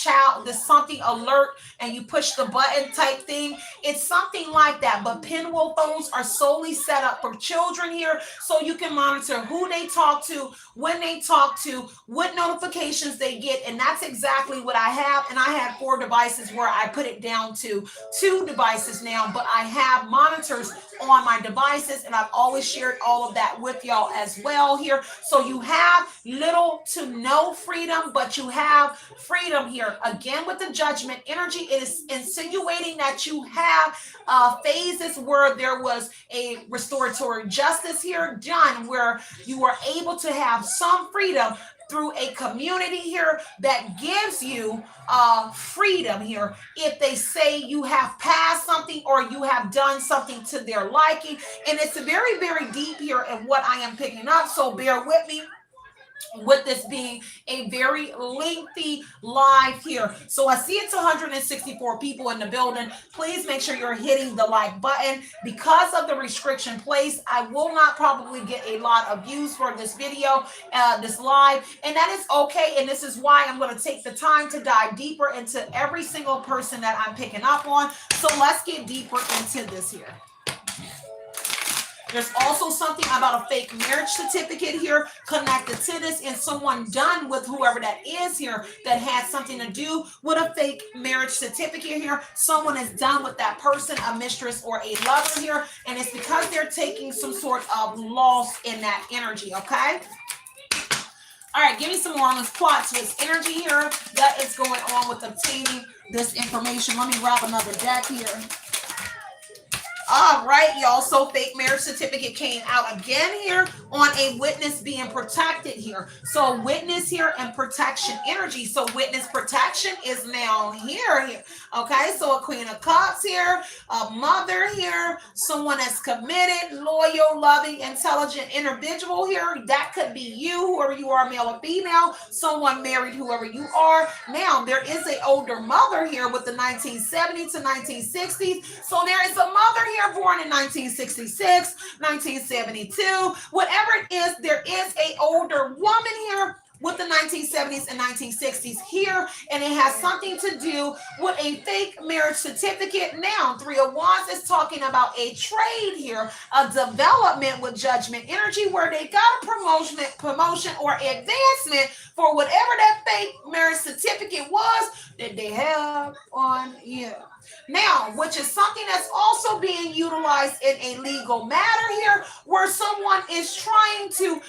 something alert and you push the button type thing? It's something like that, but pinwheel phones are solely set up for children here, so you can monitor who they talk to, when they talk to, what notifications they get, and that's exactly what I have. And I had 4 devices where I put it down to 2 devices now, but I have monitors on my devices, and I've always shared all of that with y'all as well here. So you have little to no freedom, but you have freedom here. Again, with the judgment energy, it is insinuating that you have phases where there was a restorative justice here done, where you were able to have some freedom through a community here that gives you freedom here. If they say you have passed something or you have done something to their liking, and it's very, very deep here in what I am picking up, so bear with me with this being a very lengthy live here. So I see it's 164 people in the building. Please make sure you're hitting the like button. Because of the restriction placed, I will not probably get a lot of views for this video, this live, and that is okay. And this is why I'm going to take the time to dive deeper into every single person that I'm picking up on. So let's get deeper into this here. There's also something about a fake marriage certificate here connected to this, and someone done with whoever that is here that has something to do with a fake marriage certificate here. Someone is done with that person, a mistress or a lover here, and it's because they're taking some sort of loss in that energy, okay? All right, give me some more on this plot twist energy here that is going on with obtaining this information. Let me grab another deck here. All right, y'all. So fake marriage certificate came out again here on a witness being protected here. So witness here and protection energy. So witness protection is now here. Okay, so a Queen of Cups here, a mother here, someone that's committed, loyal, loving, intelligent individual here. That could be you, whoever you are, male or female, someone married, whoever you are. Now, there is an older mother here with the 1970s to 1960s. So there is a mother here born in 1966, 1972, whatever it is, there is an older woman here with the 1970s and 1960s here, and it has something to do with a fake marriage certificate. Now, Three of Wands is talking about a trade here, a development with judgment energy where they got a promotion or advancement for whatever that fake marriage certificate was that they have on you. Now, which is something that's also being utilized in a legal matter here, where someone is trying to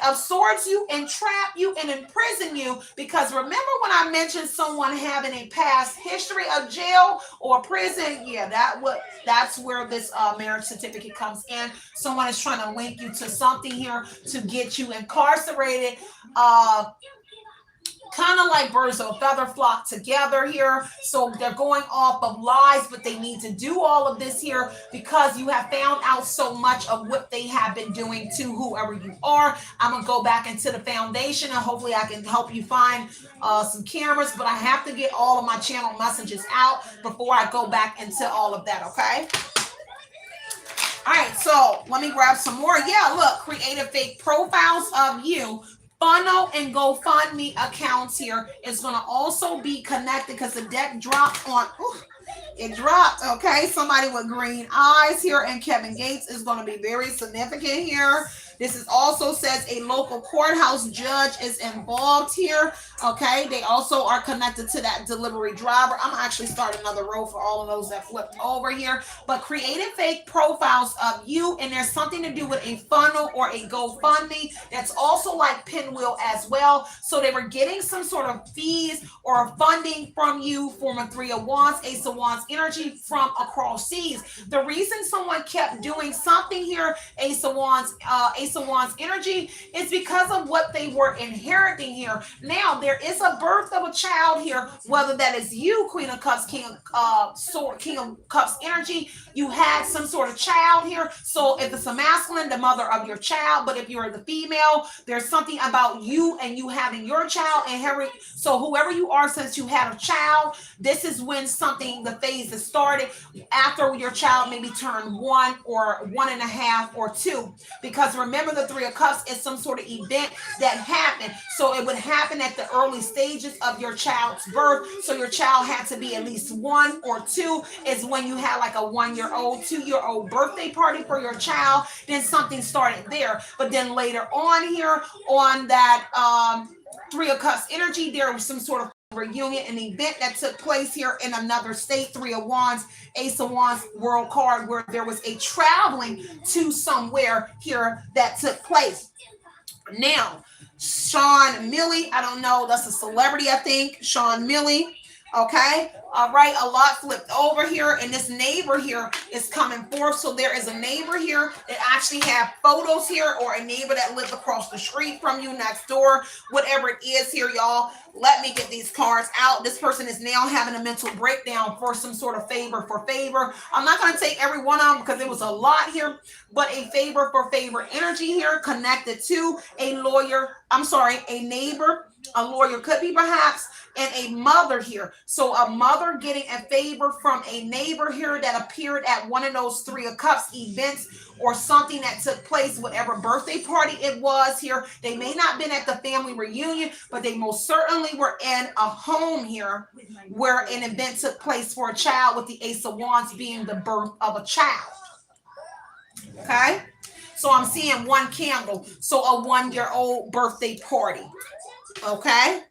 absorb you and trap you and imprison you. Because remember when I mentioned someone having a past history of jail or prison? Yeah, that's where this marriage certificate comes in. Someone is trying to link you to something here to get you incarcerated. Kind of like birds of a feather flock together here. So they're going off of lies, but they need to do all of this here because you have found out so much of what they have been doing to whoever you are. I'm going to go back into the foundation and hopefully I can help you find some cameras, but I have to get all of my channel messages out before I go back into all of that, okay? All right, so let me grab some more. Yeah, look, creative fake profiles of you. Funnel and GoFundMe accounts here is going to also be connected because the deck dropped on, it dropped, okay? Somebody with green eyes here, and Kevin Gates is going to be very significant here. This is also says a local courthouse judge is involved here, okay? They also are connected to that delivery driver. I'm gonna actually start another row for all of those that flipped over here. But creative fake profiles of you, and there's something to do with a funnel or a GoFundMe that's also like Pinwheel as well. So they were getting some sort of fees or funding from you from a Three of Wands, Ace of Wands energy from across seas. The reason someone kept doing something here, Ace of Wands energy, is because of what they were inheriting here. Now, there is a birth of a child here, whether that is you, Queen of Cups, King of Cups energy, you had some sort of child here. So if it's a masculine, the mother of your child, but if you're the female, there's something about you and you having your child inherit. So whoever you are, since you had a child, this is when something, the phase is started after your child maybe turned 1 or 1.5 or 2. Because remember, the Three of Cups is some sort of event that happened. So it would happen at the early stages of your child's birth. So your child had to be at least 1 or 2 is when you had like a 1-year-old, 2-year-old birthday party for your child. Then something started there. But then later on here on that Three of Cups energy, there was some sort of reunion, an event that took place here in another state. Three of Wands, Ace of Wands, World card, where there was a traveling to somewhere here that took place. Now, Sean Milley, I don't know, that's a celebrity, I think. Sean Milley, okay. All right, a lot flipped over here, and this neighbor here is coming forth. So there is a neighbor here that actually have photos here, or a neighbor that lives across the street from you, next door, whatever it is here, y'all. Let me get these cards out. This person is now having a mental breakdown for some sort of favor for favor. I'm not going to take every one of them because it was a lot here, but a favor for favor energy here connected to a lawyer. I'm sorry, a neighbor. A lawyer could be perhaps, and a mother here. So a mother getting a favor from a neighbor here that appeared at one of those Three of Cups events or something that took place, whatever birthday party it was here. They may not have been at the family reunion, but they most certainly were in a home here where an event took place for a child, with the Ace of Wands being the birth of a child. Okay? So I'm seeing one candle. So a 1-year-old birthday party. Okay,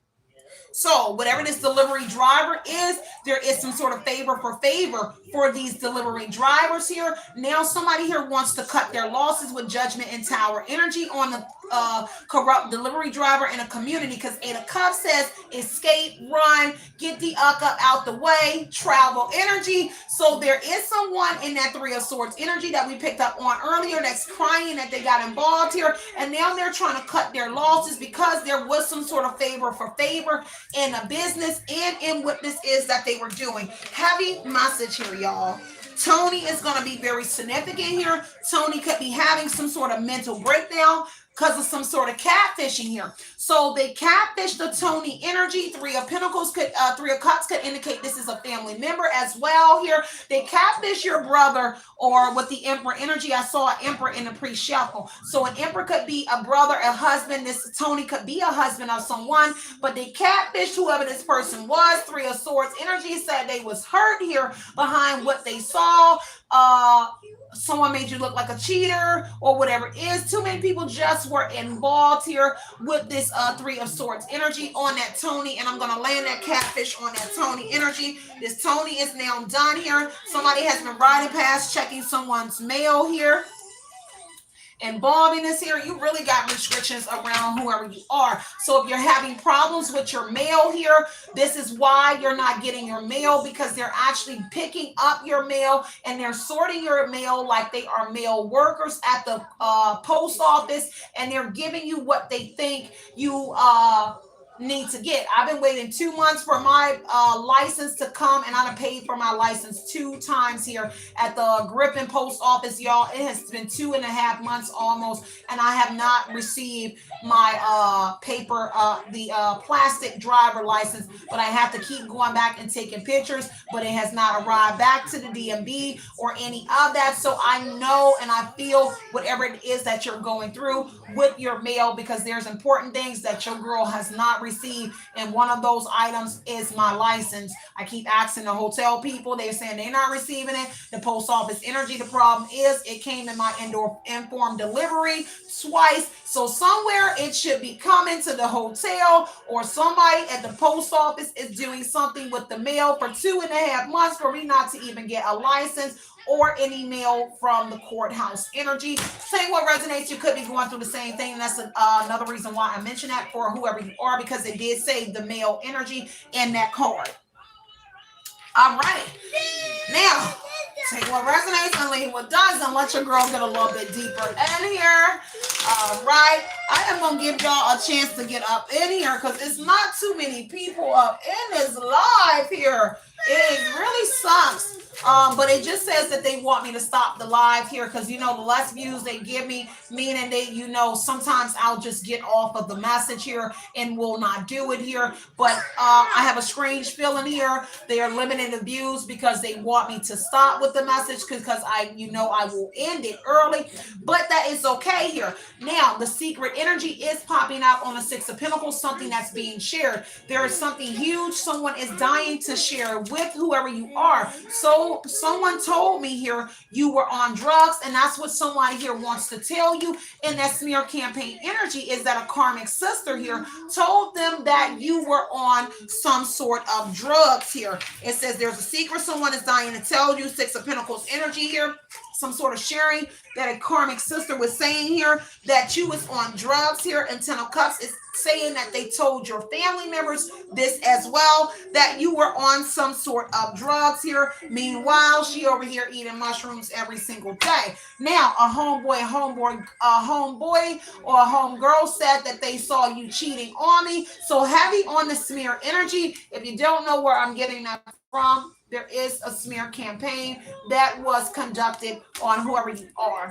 so whatever this delivery driver is, there is some sort of favor for these delivery drivers here. Now somebody here wants to cut their losses with Judgment and Tower energy on the corrupt delivery driver in a community, because 8 of Cups says escape, run, get the up out the way, travel energy. So there is someone in that 3 of Swords energy that we picked up on earlier that's crying that they got involved here, and now they're trying to cut their losses because there was some sort of favor for favor in a business and in what this is that they were doing. Heavy message here, y'all. Tony is going to be very significant here. Tony could be having some sort of mental breakdown because of some sort of catfishing here. So they catfish the Tony energy. 3 of Pentacles could, 3 of Cups could indicate this is a family member as well here. They catfish your brother, or with the Emperor energy, I saw an Emperor in the pre-shuffle. So an Emperor could be a brother, a husband. This Tony could be a husband of someone, but they catfish whoever this person was. 3 of Swords energy said they was hurt here behind what they saw. Someone made you look like a cheater or whatever it is. Too many people just were involved here with this 3 of Swords energy on that Tony, and I'm going to land that catfish on that Tony energy. This Tony is now done here. Somebody has been riding past, checking someone's mail here. Involving this here, you really got restrictions around whoever you are. So if you're having problems with your mail here, this is why you're not getting your mail, because they're actually picking up your mail and they're sorting your mail like they are mail workers at the post office, and they're giving you what they think you need to get. I've been waiting 2 months for my license to come, and I've paid for my license 2 times here at the Griffin post office, y'all. It has been 2.5 months almost, and I have not received my paper, the plastic driver license, but I have to keep going back and taking pictures, but it has not arrived back to the DMV or any of that. So I know and I feel whatever it is that you're going through with your mail, because there's important things that your girl has not received, and one of those items is my license. I keep asking the hotel people, they're saying they're not receiving it. The post office energy, the problem is it came in my informed delivery twice, so somewhere it should be coming to the hotel, or somebody at the post office is doing something with the mail for 2.5 months for me not to even get a license or any mail from the courthouse energy. Saying what resonates, you could be going through the same thing. And that's another reason why I mentioned that for whoever you are, because it did say the mail energy in that card. All right. Now, take what resonates and leave what doesn't. Let your girl get a little bit deeper in here. All right. I am going to give y'all a chance to get up in here, because it's not too many people up in this live here. It really sucks. But it just says that they want me to stop the live here, because, you know, the less views they give me, meaning they, you know, sometimes I'll just get off of the message here and will not do it here. But I have a strange feeling here. They are limiting the views because they want me to stop with the message, because I will end it early. But that is okay here. Now, the secret energy is popping out on the 6 of Pentacles, something that's being shared. There is something huge someone is dying to share with whoever you are. So someone told me here you were on drugs, and that's what someone here wants to tell you in that smear campaign energy, is that a karmic sister here told them that you were on some sort of drugs here. It says there's a secret someone is dying to tell you. 6 of Pentacles energy here. Some sort of sharing that a karmic sister was saying here that you was on drugs here. And 10 of Cups is saying that they told your family members this as well, that you were on some sort of drugs here. Meanwhile, she over here eating mushrooms every single day. Now, a homeboy or a homegirl said that they saw you cheating on me. So heavy on the smear energy. If you don't know where I'm getting that from, there is a smear campaign that was conducted on whoever you are.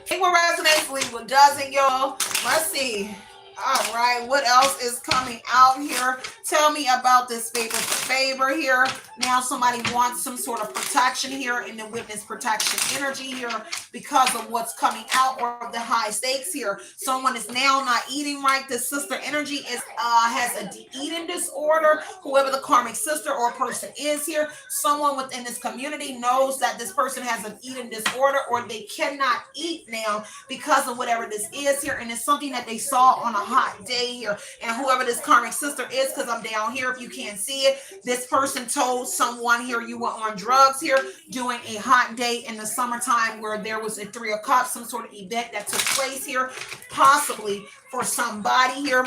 Take what resonates, leave what doesn't, y'all. Let's see. All right, what else is coming out here? Tell me about this favor for favor here. Now somebody wants some sort of protection here in the witness protection energy here because of what's coming out, or the high stakes here. Someone is now not eating right. The sister energy is has a eating disorder. Whoever the karmic sister or person is here, someone within this community knows that this person has an eating disorder, or they cannot eat now because of whatever this is here, and it's something that they saw on a hot day here. And whoever this karmic sister is, because I'm down here, if you can't see it, this person told someone here you were on drugs here during a hot day in the summertime where there was a 3 of Cups, some sort of event that took place here, possibly for somebody here.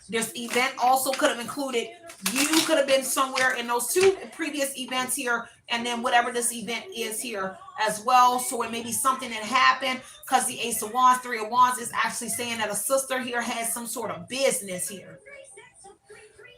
This event also could have included, you could have been somewhere in those 2 previous events here, and then whatever this event is here as well. So it may be something that happened, because the Ace of Wands, 3 of Wands is actually saying that a sister here has some sort of business here.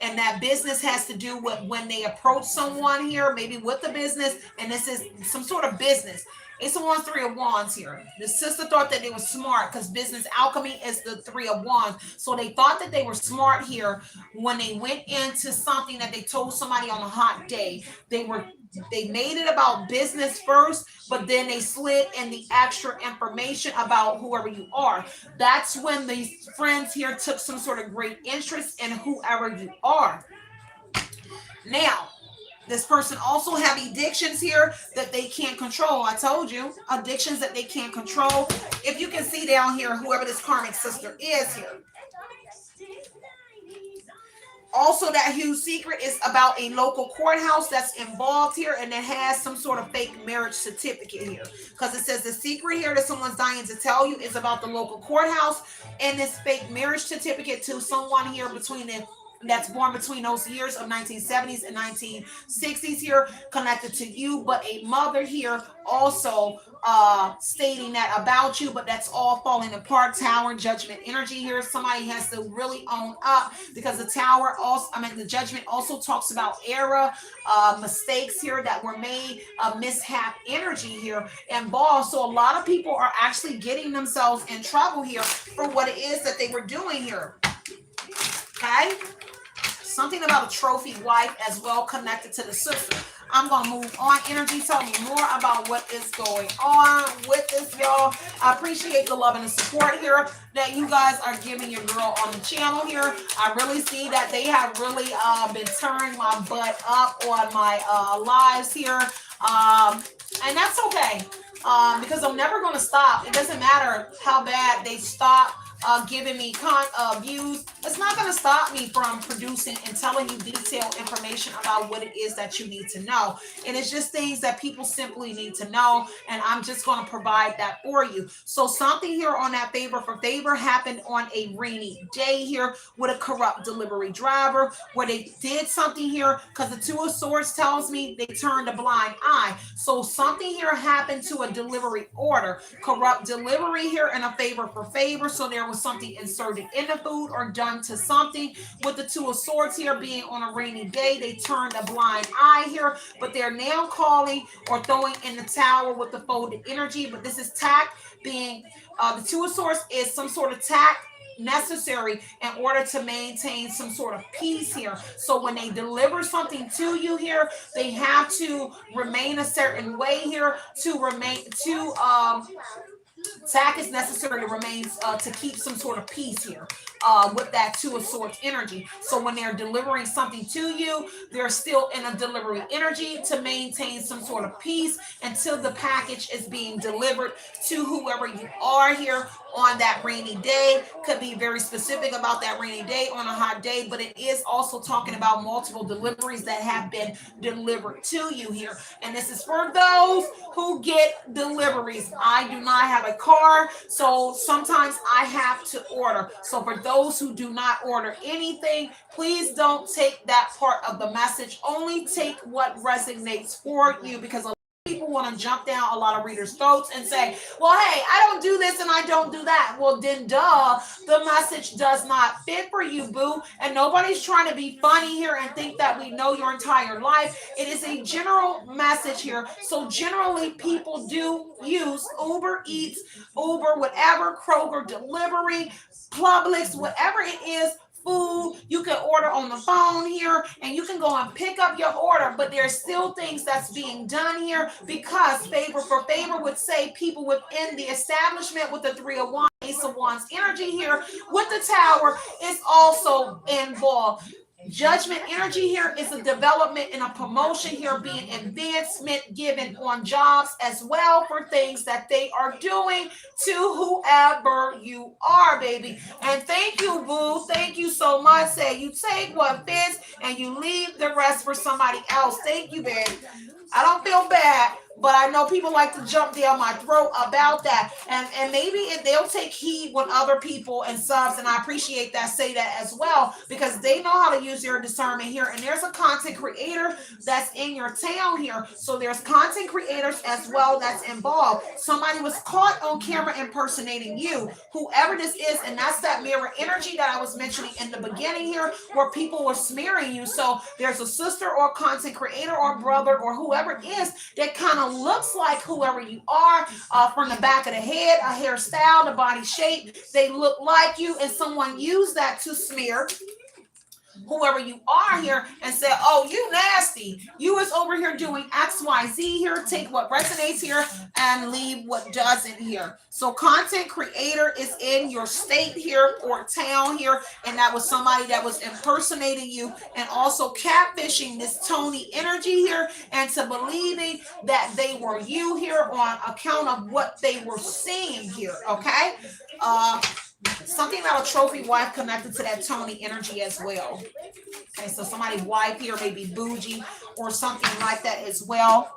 And that business has to do with when they approach someone here, maybe with the business, and this is some sort of business. Ace of Wands, 3 of Wands here. The sister thought that they were smart, because business alchemy is the 3 of Wands. So they thought that they were smart here when they went into something that they told somebody on a hot day. They made it about business first, but then they slid in the extra information about whoever you are. That's when these friends here took some sort of great interest in whoever you are. Now, this person also have addictions here that they can't control. I told you, addictions that they can't control. If you can see down here, whoever this karmic sister is here. Also, that huge secret is about a local courthouse that's involved here, and it has some sort of fake marriage certificate here. Because it says the secret here that someone's dying to tell you is about the local courthouse and this fake marriage certificate to someone here that's born between those years of 1970s and 1960s here, connected to you, but a mother here also stating that about you, but that's all falling apart. Tower and judgment energy here. Somebody has to really own up, because the tower also, the judgment also talks about error, mistakes here that were made, mishap energy here involved. So a lot of people are actually getting themselves in trouble here for what it is that they were doing here. Okay? Something about a trophy wife as well connected to the sister. I'm going to move on. Energy, tell me more about what is going on with this, y'all. I appreciate the love and the support here that you guys are giving your girl on the channel here. I really see that they have really been turning my butt up on my lives here. And that's okay, because I'm never going to stop. It doesn't matter how bad they stop giving me views. It's not going to stop me from producing and telling you detailed information about what it is that you need to know. It is just things that people simply need to know, and I'm just going to provide that for you. So something here on that favor for favor happened on a rainy day here with a corrupt delivery driver, where they did something here, because the 2 of Swords tells me they turned a blind eye. So something here happened to a delivery order, corrupt delivery here in a favor for favor. So there was something inserted in the food or done to something. With the 2 of Swords here being on a rainy day, they turned a blind eye here, but they're now calling or throwing in the towel with the folded energy. But this is tact being, the 2 of Swords is some sort of tact necessary in order to maintain some sort of peace here. So when they deliver something to you here, they have to remain a certain way here tact is necessary to remain to keep some sort of peace here with that 2 of Swords energy. So when they're delivering something to you, they're still in a delivery energy to maintain some sort of peace until the package is being delivered to whoever you are here on that rainy day. Could be very specific about that rainy day on a hot day, but it is also talking about multiple deliveries that have been delivered to you here. And this is for those who get deliveries. I do not have a car, so sometimes I have to order. So for those who do not order anything, please don't take that part of the message. Only take what resonates for you, because people want to jump down a lot of readers' throats and say, well, hey, I don't do this and I don't do that. Well, then duh, the message does not fit for you, boo. And nobody's trying to be funny here and think that we know your entire life. It is a general message here. So generally people do use Uber Eats, Uber, whatever, Kroger delivery, Publix, whatever it is, food. You can order on the phone here, and you can go and pick up your order, but there's still things that's being done here, because favor for favor would say people within the establishment with the 3 of Wands, Ace of Wands energy here with the Tower is also involved. Judgment energy here is a development and a promotion here, being advancement given on jobs as well for things that they are doing to whoever you are, baby. And thank you, boo. Thank you so much. Say you take what fits and you leave the rest for somebody else. Thank you, baby. I don't feel bad, but I know people like to jump down my throat about that. And maybe they'll take heed when other people and subs, and I appreciate that, say that as well, because they know how to use their discernment here. And there's a content creator that's in your town here. So there's content creators as well that's involved. Somebody was caught on camera impersonating you, whoever this is, and that's that mirror energy that I was mentioning in the beginning here, where people were smearing you. So there's a sister or content creator or brother or whoever it is that kind of looks like whoever you are, from the back of the head, a hairstyle, the body shape, they look like you, and someone used that to smear whoever you are here and say, oh, you nasty, you was over here doing XYZ here, take what resonates here and leave what doesn't here. So content creator is in your state here or town here, and that was somebody that was impersonating you and also catfishing this Tony energy here into believing that they were you here on account of what they were seeing here. Okay, something about a trophy wife connected to that Tony energy as well. Okay, so somebody's wife here may be bougie or something like that as well.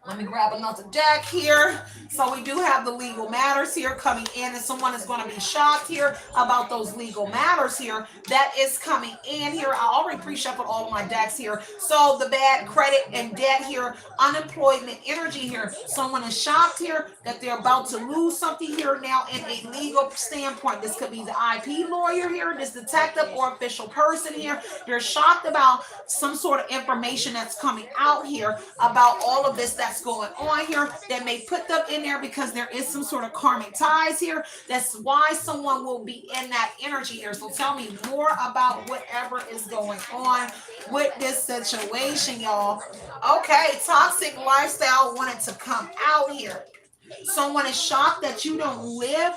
Let me grab another deck here. So we do have the legal matters here coming in, and someone is going to be shocked here about those legal matters here that is coming in here. I already pre-shuffled all of my decks here. So the bad credit and debt here, unemployment energy here. Someone is shocked here that they're about to lose something here now in a legal standpoint. This could be the IP lawyer here, this detective or official person here. They're shocked about some sort of information that's coming out here about all of this that's going on here that may put them in there because there is some sort of karmic ties here. That's why someone will be in that energy here. So tell me more about whatever is going on with this situation, y'all. Okay, toxic lifestyle wanted to come out here. Someone is shocked that you don't live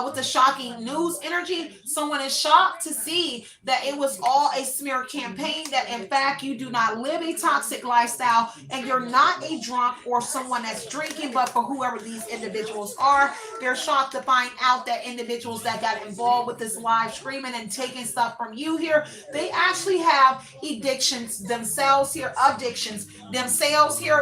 with the shocking news energy. Someone is shocked to see that it was all a smear campaign, that in fact you do not live a toxic lifestyle and you're not a drunk or someone that's drinking, but for whoever these individuals are, they're shocked to find out that individuals that got involved with this live streaming and taking stuff from you here, they actually have addictions themselves here,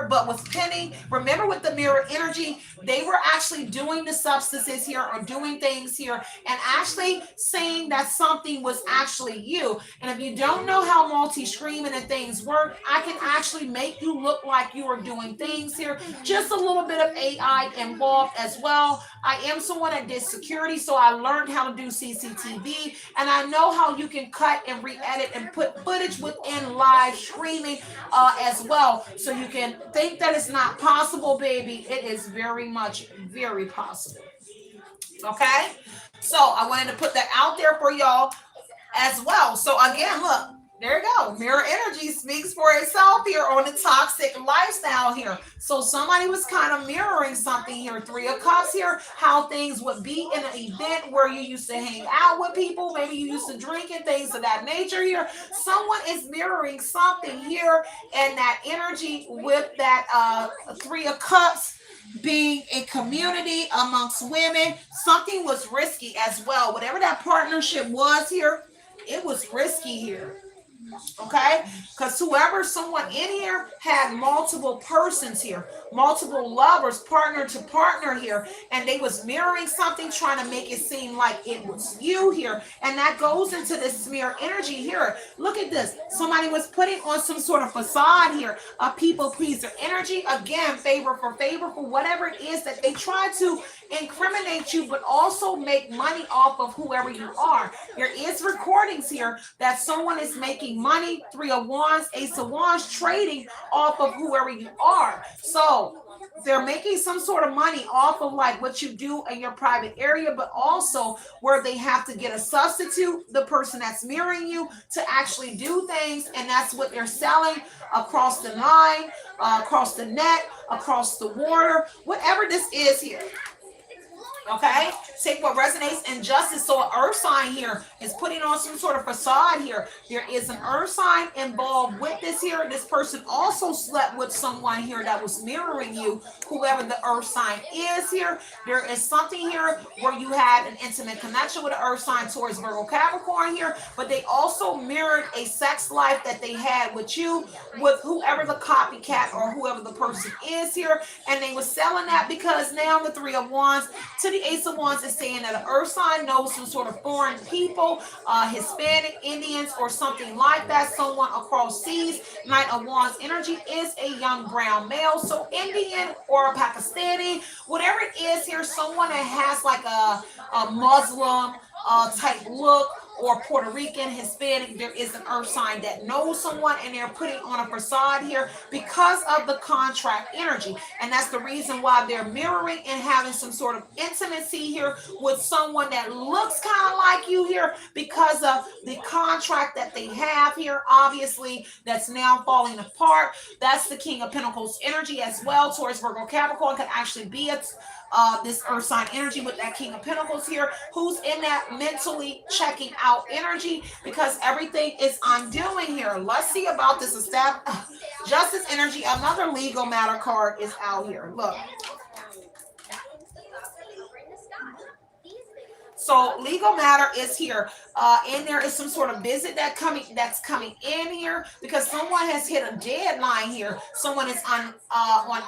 but with Penny, remember with the mirror energy, they were actually doing the substances here or doing things here and actually saying that something was actually you. And if you don't know how multi-streaming and things work, I can actually make you look like you are doing things here. Just a little bit of AI involved as well. I am someone that did security, so I learned how to do CCTV, and I know how you can cut and re-edit and put footage within live streaming as well. So you can think that it's not possible, baby. It is very much, very possible. Okay, so I wanted to put that out there for y'all as well. So again, look, there you go. Mirror energy speaks for itself here on the toxic lifestyle here. So somebody was kind of mirroring something here. 3 of Cups here, how things would be in an event where you used to hang out with people. Maybe you used to drink and things of that nature here. Someone is mirroring something here and that energy with that 3 of Cups being a community amongst women. Something was risky as well. Whatever that partnership was here, it was risky here. Okay, because someone in here had multiple persons here, multiple lovers, partner to partner here, and they was mirroring something, trying to make it seem like it was you here, and that goes into this smear energy here. Look at this. Somebody was putting on some sort of facade here, a people pleaser energy. Again, favor for whatever it is that they try to incriminate you, but also make money off of whoever you are. There is recordings here that someone is making money, 3 of Wands, Ace of Wands, trading off of whoever you are. So they're making some sort of money off of like what you do in your private area, but also where they have to get a substitute, the person that's mirroring you, to actually do things, and that's what they're selling across the line, across the net, across the water, whatever this is here. Okay, take what resonates. Injustice. So an earth sign here is putting on some sort of facade here. There is an earth sign involved with this here. This person also slept with someone here that was mirroring you, whoever the earth sign is here. There is something here where you had an intimate connection with the earth sign towards Virgo Capricorn here, but they also mirrored a sex life that they had with you, with whoever the copycat or whoever the person is here, and they were selling that because now the Three of Wands to the Ace of Wands is saying that an earth sign knows some sort of foreign people, Hispanic, Indians, or something like that, someone across seas. Knight of Wands energy is a young brown male, so Indian or Pakistani, whatever it is here, someone that has like a Muslim type look, or Puerto Rican, Hispanic. There is an earth sign that knows someone, and they're putting on a facade here because of the contract energy. And that's the reason why they're mirroring and having some sort of intimacy here with someone that looks kind of like you here because of the contract that they have here, obviously, that's now falling apart. That's the King of Pentacles energy as well towards Virgo Capricorn. Could actually be this earth sign energy with that King of Pentacles here, who's in that mentally checking out energy because everything is undoing here. Let's see about this justice energy. Another legal matter card is out here. Look. So legal matter is here, and there is some sort of visit that's coming in here because someone has hit a deadline here. Someone is on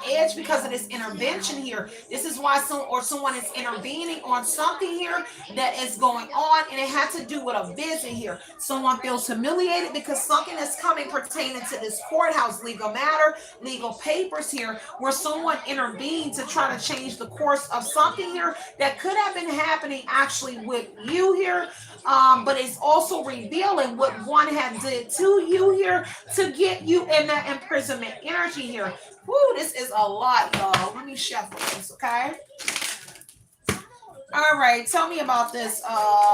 edge because of this intervention here. This is why someone is intervening on something here that is going on, and it had to do with a visit here. Someone feels humiliated because something is coming pertaining to this courthouse legal matter, legal papers here, where someone intervened to try to change the course of something here that could have been happening actually with you here, but it's also revealing what one had did to you here to get you in that imprisonment energy here. Woo, this is a lot, y'all. Let me shuffle this, okay? All right, tell me about this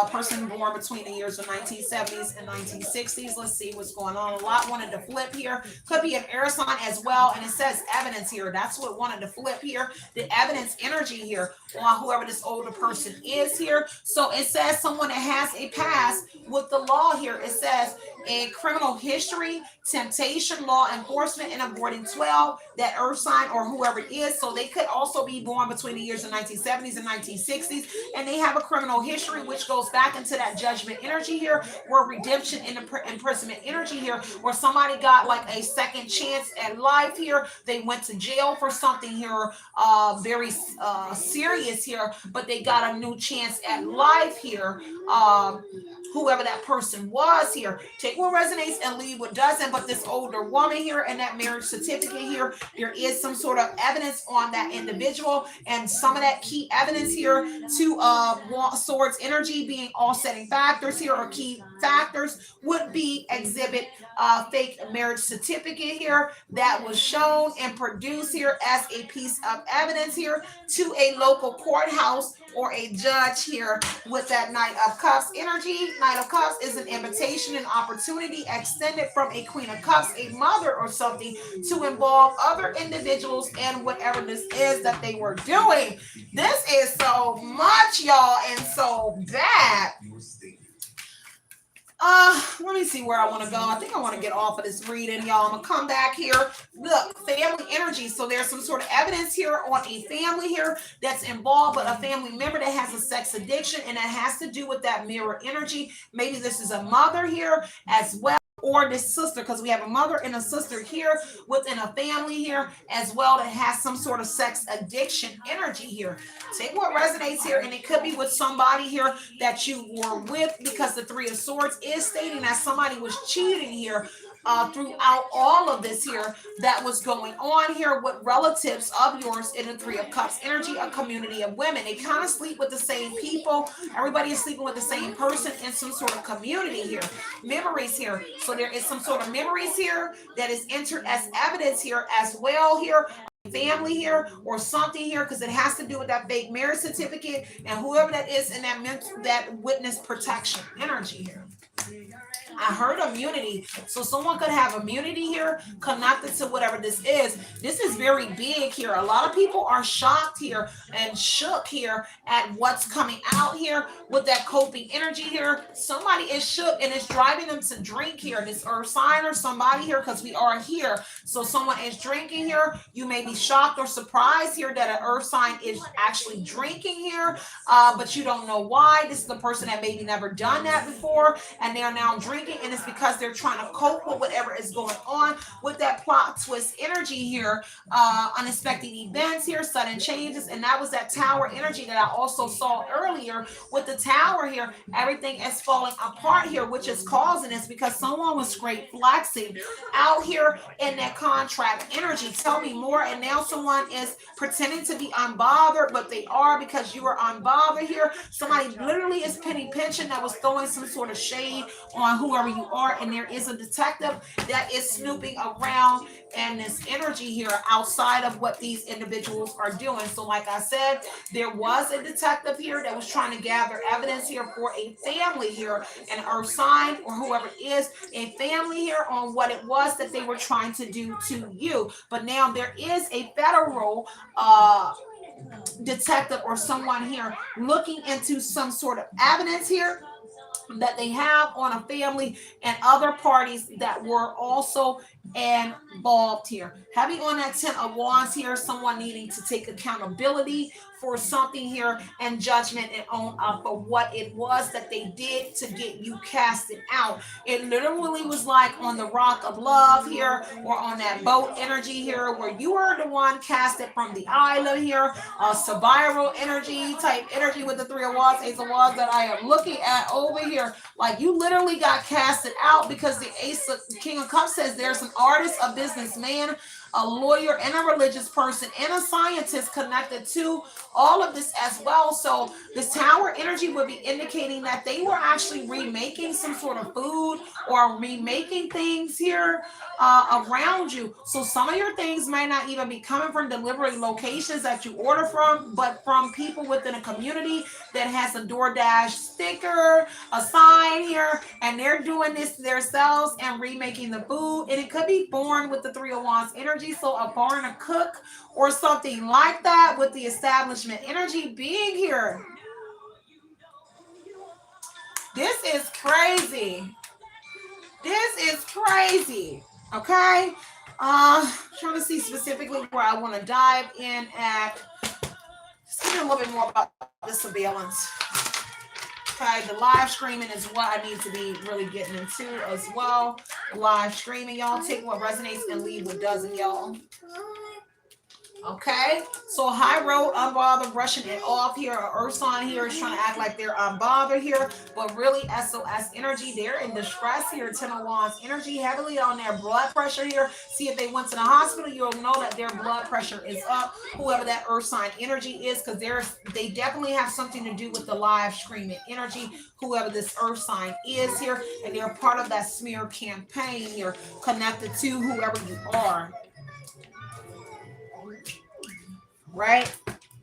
person born between the years of 1970s and 1960s. Let's see what's going on. A lot wanted to flip here. Could be an air sign as well, and it says evidence here. That's what wanted to flip here. The evidence energy here on whoever this older person is here. So it says someone that has a past with the law here. It says a criminal history, temptation, law enforcement, and aborting 12, that earth sign or whoever it is. So they could also be born between the years of 1970s and 1960s, and they have a criminal history, which goes back into that judgment energy here, where redemption and imprisonment energy here, where somebody got like a second chance at life here. They went to jail for something here, very serious here, but they got a new chance at life here. Whoever that person was here, take what resonates and leave what doesn't. But this older woman here and that marriage certificate here, there is some sort of evidence on that individual, and some of that key evidence here to swords energy being offsetting factors here, or key factors would be exhibit fake marriage certificate here that was shown and produced here as a piece of evidence here to a local courthouse or a judge here with that Knight of Cups energy. Knight of Cups is an invitation, an opportunity extended from a Queen of Cups, a mother or something, to involve other individuals in whatever this is that they were doing. This is so much, y'all, and so bad. Let me see where I want to go. I think I want to get off of this reading, y'all. I'm gonna come back here. Look, family energy. So there's some sort of evidence here on a family here that's involved, but a family member that has a sex addiction, and that has to do with that mirror energy. Maybe this is a mother here as well, or this sister, because we have a mother and a sister here within a family here as well that has some sort of sex addiction energy here. Take what resonates here, and it could be with somebody here that you were with, because the Three of Swords is stating that somebody was cheating here throughout all of this here that was going on here with relatives of yours in the Three of Cups energy, a community of women. They kind of sleep with the same people. Everybody is sleeping with the same person in some sort of community here. Memories here. So there is some sort of memories here that is entered as evidence here as well here. Family here or something here, because it has to do with that fake marriage certificate and whoever that is in that witness protection energy here. I heard immunity. So someone could have immunity here connected to whatever this is. This is very big here. A lot of people are shocked here and shook here at what's coming out here with that coping energy here. Somebody is shook and it's driving them to drink here. This earth sign or somebody here, because we are here. So someone is drinking here. You may be shocked or surprised here that an earth sign is actually drinking here, but you don't know why. This is the person that maybe never done that before, and they are now drinking, and it's because they're trying to cope with whatever is going on with that plot twist energy here, unexpected events here, sudden changes, and that was that tower energy that I also saw earlier with the tower here. Everything is falling apart here, which is causing this because someone was straight flexing out here in that contract energy. Tell me more. And now someone is pretending to be unbothered, but they are, because you are unbothered here. Somebody literally is penny pinching that was throwing some sort of shade on whoever you are, and there is a detective that is snooping around in this energy here outside of what these individuals are doing. So like I said, there was a detective here that was trying to gather evidence here for a family here, an earth sign or whoever it is, a family here, on what it was that they were trying to do to you. But now there is a federal detective or someone here looking into some sort of evidence here that they have on a family and other parties that were also involved here. Heavy on that 10 of wands here, someone needing to take accountability for something here and judgment and own up for what it was that they did to get you casted out. It literally was like on the rock of love here, or on that boat energy here, where you are the one casted from the island here, a spiral energy type energy with the 3 of wands, ace of wands that I am looking at over here. Like you literally got casted out because the king of cups says there's an artist, a businessman, a lawyer, and a religious person, and a scientist connected to all of this as well. So this tower energy would be indicating that they were actually remaking some sort of food or remaking things here around you. So some of your things may not even be coming from delivery locations that you order from, but from people within a community that has a DoorDash sticker, a sign here, and they're doing this themselves and remaking the food. And it could be foreign with the 3 of wands energy, so a foreigner cook or something like that, with the establishment energy being here. This is crazy. This is crazy. Okay. Trying to see specifically where I want to dive in at. Just give me a little bit more about the surveillance. Okay, the live streaming is what I need to be really getting into as well. The live streaming, y'all. Take what resonates and leave what doesn't, y'all. Okay, so high road, unbothered, brushing it off here. An earth sign here is trying to act like they're unbothered here, but really SOS energy. They're in distress here. 10 of wands energy, heavily on their blood pressure here. See, if they went to the hospital, you'll know that their blood pressure is up. Whoever that earth sign energy is, because they definitely have something to do with the live streaming energy. Whoever this earth sign is here, and they're part of that smear campaign here, connected to whoever you are. Right?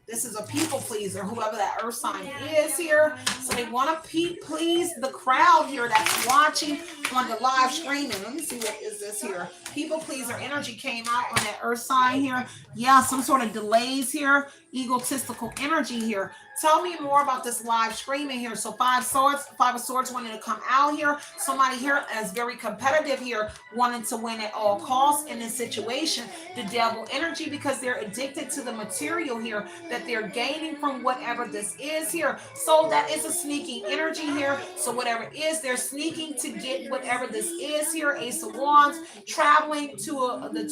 This is a people pleaser, whoever that earth sign is here. So they want to please the crowd here that's watching on the live streaming. Let me see, what is this here? People pleaser energy came out on that earth sign here. Yeah, some sort of delays here. Egotistical energy here. Tell me more about this live streaming here. So 5 of swords wanting to come out here. Somebody here is very competitive here, wanting to win at all costs in this situation. The devil energy, because they're addicted to the material here that they're gaining from whatever this is here. So that is a sneaking energy here. So whatever it is, they're sneaking to get whatever this is here. Ace of wands, traveling to the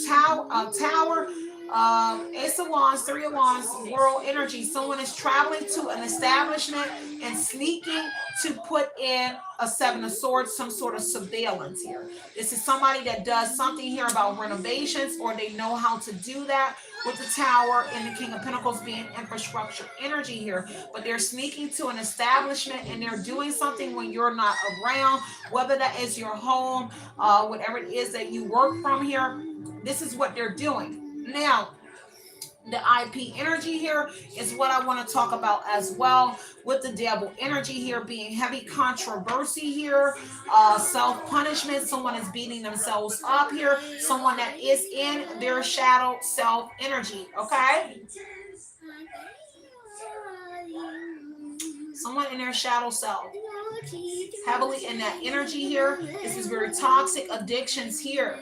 tower. Ace of wands, 3 of wands, world energy. Someone is traveling to an establishment and sneaking to put in a 7 of swords, some sort of surveillance here. This is somebody that does something here about renovations, or they know how to do that, with the tower and the king of pentacles being infrastructure energy here. But they're sneaking to an establishment and they're doing something when you're not around, whether that is your home, whatever it is that you work from here. This is what they're doing. Now, The IP energy here is what I want to talk about as well, with the devil energy here being heavy controversy here, self-punishment, someone is beating themselves up here, someone that is in their shadow self energy, okay? Someone in their shadow self, heavily in that energy here. This is very toxic addictions here.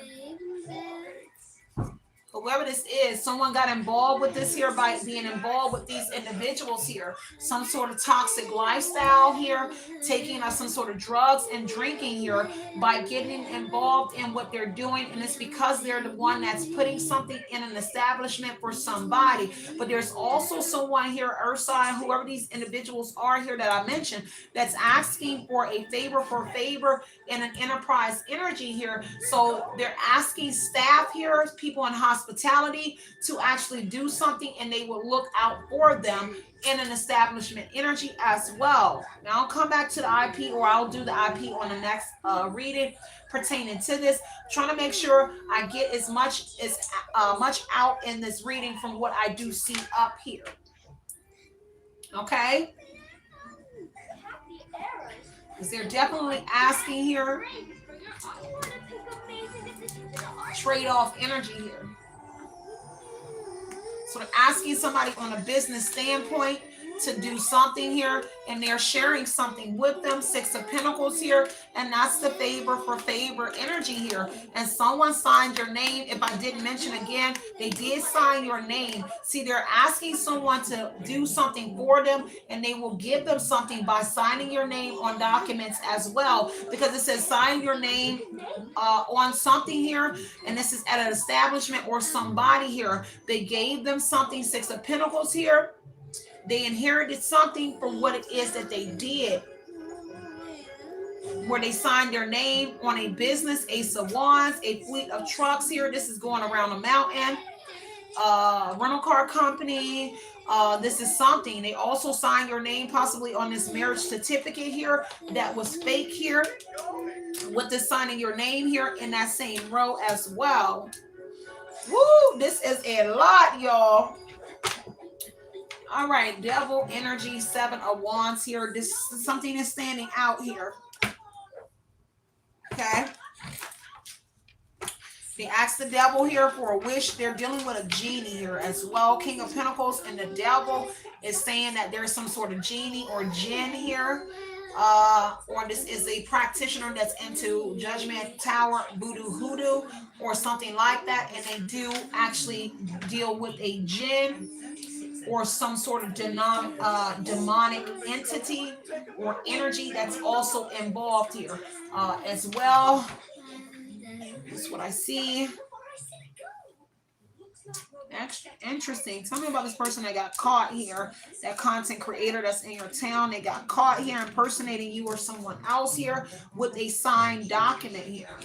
Whoever this is, someone got involved with this here by being involved with these individuals here. Some sort of toxic lifestyle here, taking some sort of drugs and drinking here by getting involved in what they're doing. And it's because they're the one that's putting something in an establishment for somebody. But there's also someone here, Ursine, whoever these individuals are here that I mentioned, that's asking for a favor in an enterprise energy here. So they're asking staff here, people in hospitality, to actually do something, and they will look out for them in an establishment energy as well. Now I'll come back to the IP, or I'll do the IP on the next reading pertaining to this, trying to make sure I get as much out in this reading from what I do see up here. Okay, because they're definitely asking here trade-off energy here. So they're asking somebody on a business standpoint to do something here, and they're sharing something with them. Six of Pentacles here, and that's the favor for favor energy here. And someone signed your name. If I didn't mention again, they did sign your name. See, they're asking someone to do something for them, and they will give them something by signing your name on documents as well, because it says sign your name on something here, and this is at an establishment or somebody here. They gave them something. Six of Pentacles here. They inherited something from what it is that they did, where they signed their name on a business, Ace of Wands, a fleet of trucks here. This is going around a mountain, rental car company. This is something. They also signed your name possibly on this marriage certificate here that was fake here, with the signing your name here in that same row as well. Woo, this is a lot, y'all. All right, devil energy, Seven of Wands here. This is something is standing out here. Okay. They asked the devil here for a wish. They're dealing with a genie here as well. King of Pentacles, and the devil is saying that there's some sort of genie or jinn here. Or this is a practitioner that's into Judgment Tower, voodoo, hoodoo, or something like that. And they do actually deal with a jinn or some sort of demonic entity or energy that's also involved here as well. That's what I see. Interesting. Tell me about this person that got caught here, that content creator that's in your town. They got caught here impersonating you or someone else here with a signed document here.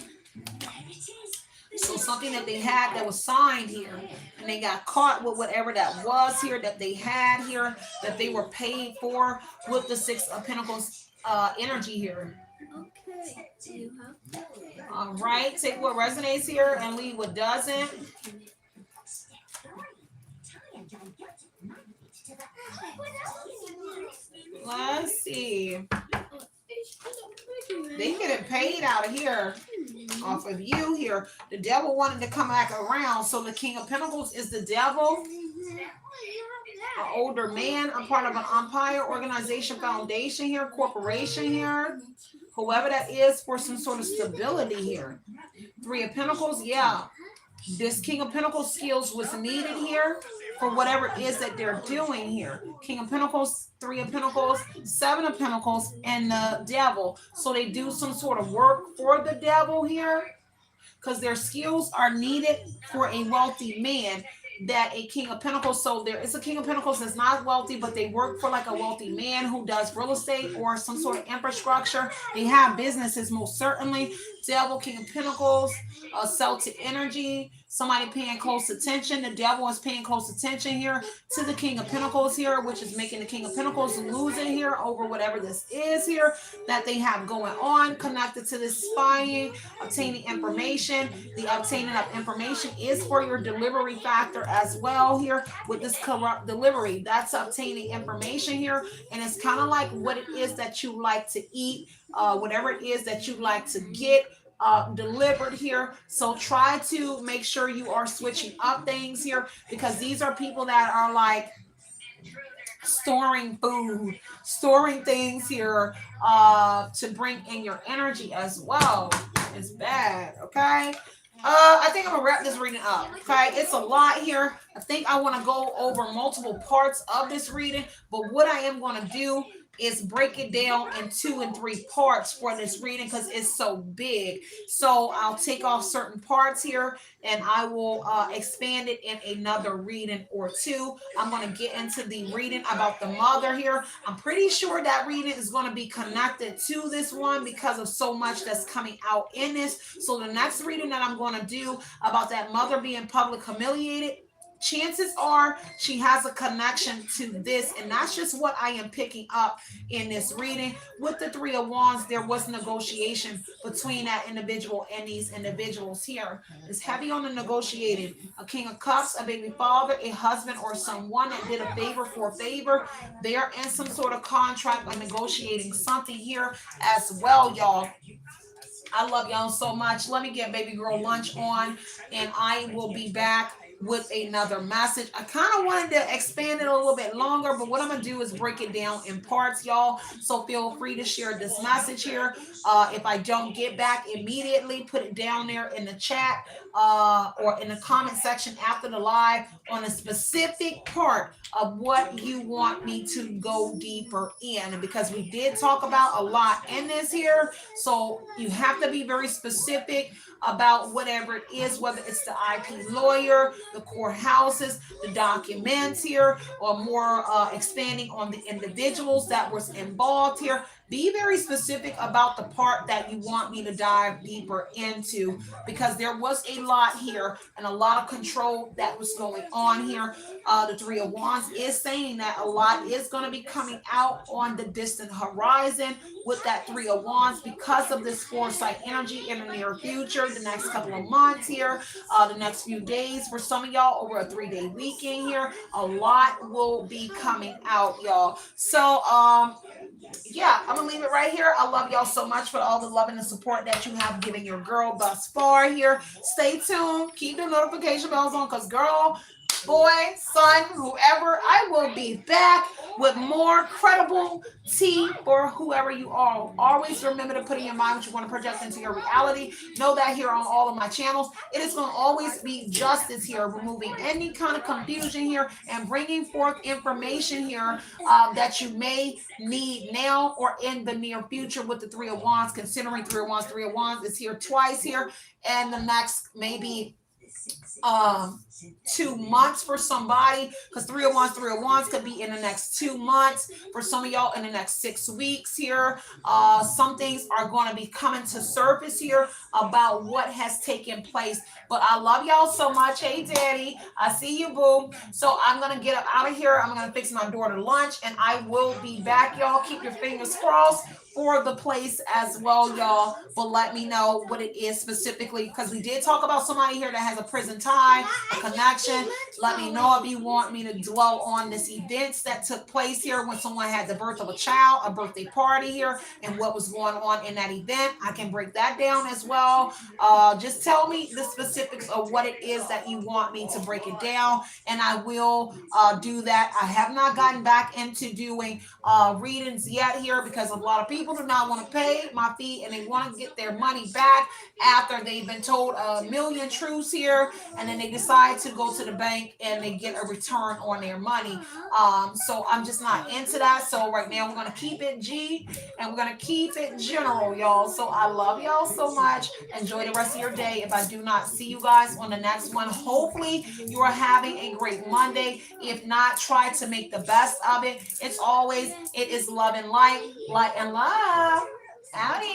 So something that they had that was signed here, and they got caught with whatever that was here that they had here, that they were paid for, with the Six of Pentacles energy here. Okay. All right, take what resonates here and leave what doesn't. Let's see. They getting paid out of here off of you here. The devil wanted to come back around. So the King of Pentacles is the devil. An older man, a part of an empire, organization, foundation here, corporation here. Whoever that is, for some sort of stability here. Three of Pentacles, yeah. This King of Pentacles skills was needed here for whatever it is that they're doing here. King of Pentacles, Three of Pentacles, Seven of Pentacles, and the devil. So they do some sort of work for the devil here, because their skills are needed for a wealthy man. That a King of Pentacles, so there is a King of Pentacles that's not wealthy, but they work for like a wealthy man who does real estate or some sort of infrastructure. They have businesses, most certainly. Devil, King of Pentacles, Celtic energy. Somebody paying close attention. The devil is paying close attention here to the King of Pentacles here, which is making the King of Pentacles losing here over whatever this is here that they have going on, connected to this spying, obtaining information. The obtaining of information is for your delivery factor as well here with this corrupt delivery. That's obtaining information here, and it's kind of like what it is that you like to eat, whatever it is that you like to get delivered here. So try to make sure you are switching up things here, because these are people that are like storing food, storing things here to bring in your energy as well. It's bad. Okay, I think I'm gonna wrap this reading up. Okay, it's a lot here. I think I want to go over multiple parts of this reading, but what I am going to do is break it down in 2 and 3 parts for this reading because it's so big. So I'll take off certain parts here and I will expand it in another reading or 2. I'm going to get into the reading about the mother here. I'm pretty sure that reading is going to be connected to this one because of so much that's coming out in this. So the next reading that I'm going to do about that mother being public humiliated, chances are she has a connection to this, and that's just what I am picking up in this reading. With the 3 of Wands, there was negotiation between that individual and these individuals here. It's heavy on the negotiating. A King of Cups, a baby father, a husband, or someone that did a favor for a favor. They are in some sort of contract or negotiating something here as well, y'all. I love y'all so much. Let me get baby girl lunch on, and I will be back with another message. I kind of wanted to expand it a little bit longer, but what I'm gonna do is break it down in parts, y'all. So feel free to share this message here. If I don't get back immediately, put it down there in the chat or in the comment section after the live on a specific part of what you want me to go deeper in, because we did talk about a lot in this here. So you have to be very specific about whatever it is, whether it's the IP lawyer, the courthouses, the documents here, or more expanding on the individuals that was involved here. Be very specific about the part that you want me to dive deeper into, because there was a lot here and a lot of control that was going on here. The 3 of Wands is saying that a lot is going to be coming out on the distant horizon with that 3 of Wands because of this foresight energy in the near future, the next couple of months here, the next few days. For some of y'all, over a 3-day weekend here, a lot will be coming out, y'all. So, yeah, I'm gonna leave it right here. I love y'all so much for all the love and the support that you have given your girl thus far here. Stay tuned, keep the notification bells on, because girl, boy, son, whoever, I will be back with more credible tea for whoever you are. Always remember to put in your mind what you want to project into your reality. Know that here on all of my channels, it is going to always be justice here, removing any kind of confusion here and bringing forth information here that you may need now or in the near future with the 3 of Wands. Considering 3 of Wands is here twice here, and the next maybe 2 months for somebody, because 3 of Wands could be in the next 2 months. For some of y'all, in the next 6 weeks here. Some things are going to be coming to surface here about what has taken place. But I love y'all so much. Hey, Daddy, I see you, boo. So I'm going to get up out of here. I'm going to fix my daughter lunch, and I will be back, y'all. Keep your fingers crossed for the place as well, y'all. But let me know what it is specifically, because we did talk about somebody here that has a prison tie, a connection. Let me know if you want me to dwell on this events that took place here when someone had the birth of a child, a birthday party here, and what was going on in that event. I can break that down as well. Just tell me the specifics of what it is that you want me to break it down, and I will do that. I have not gotten back into doing readings yet here, because a lot of people do not want to pay my fee, and they want to get their money back after they've been told a million truths here, and then they decide to go to the bank and they get a return on their money. So I'm just not into that. So right now we're going to keep it G, and we're going to keep it general, y'all. So I love y'all so much. Enjoy the rest of your day. If I do not see you guys on the next one, hopefully you are having a great Monday. If not, try to make the best of it. It's always, it is love and light and love. Howdy.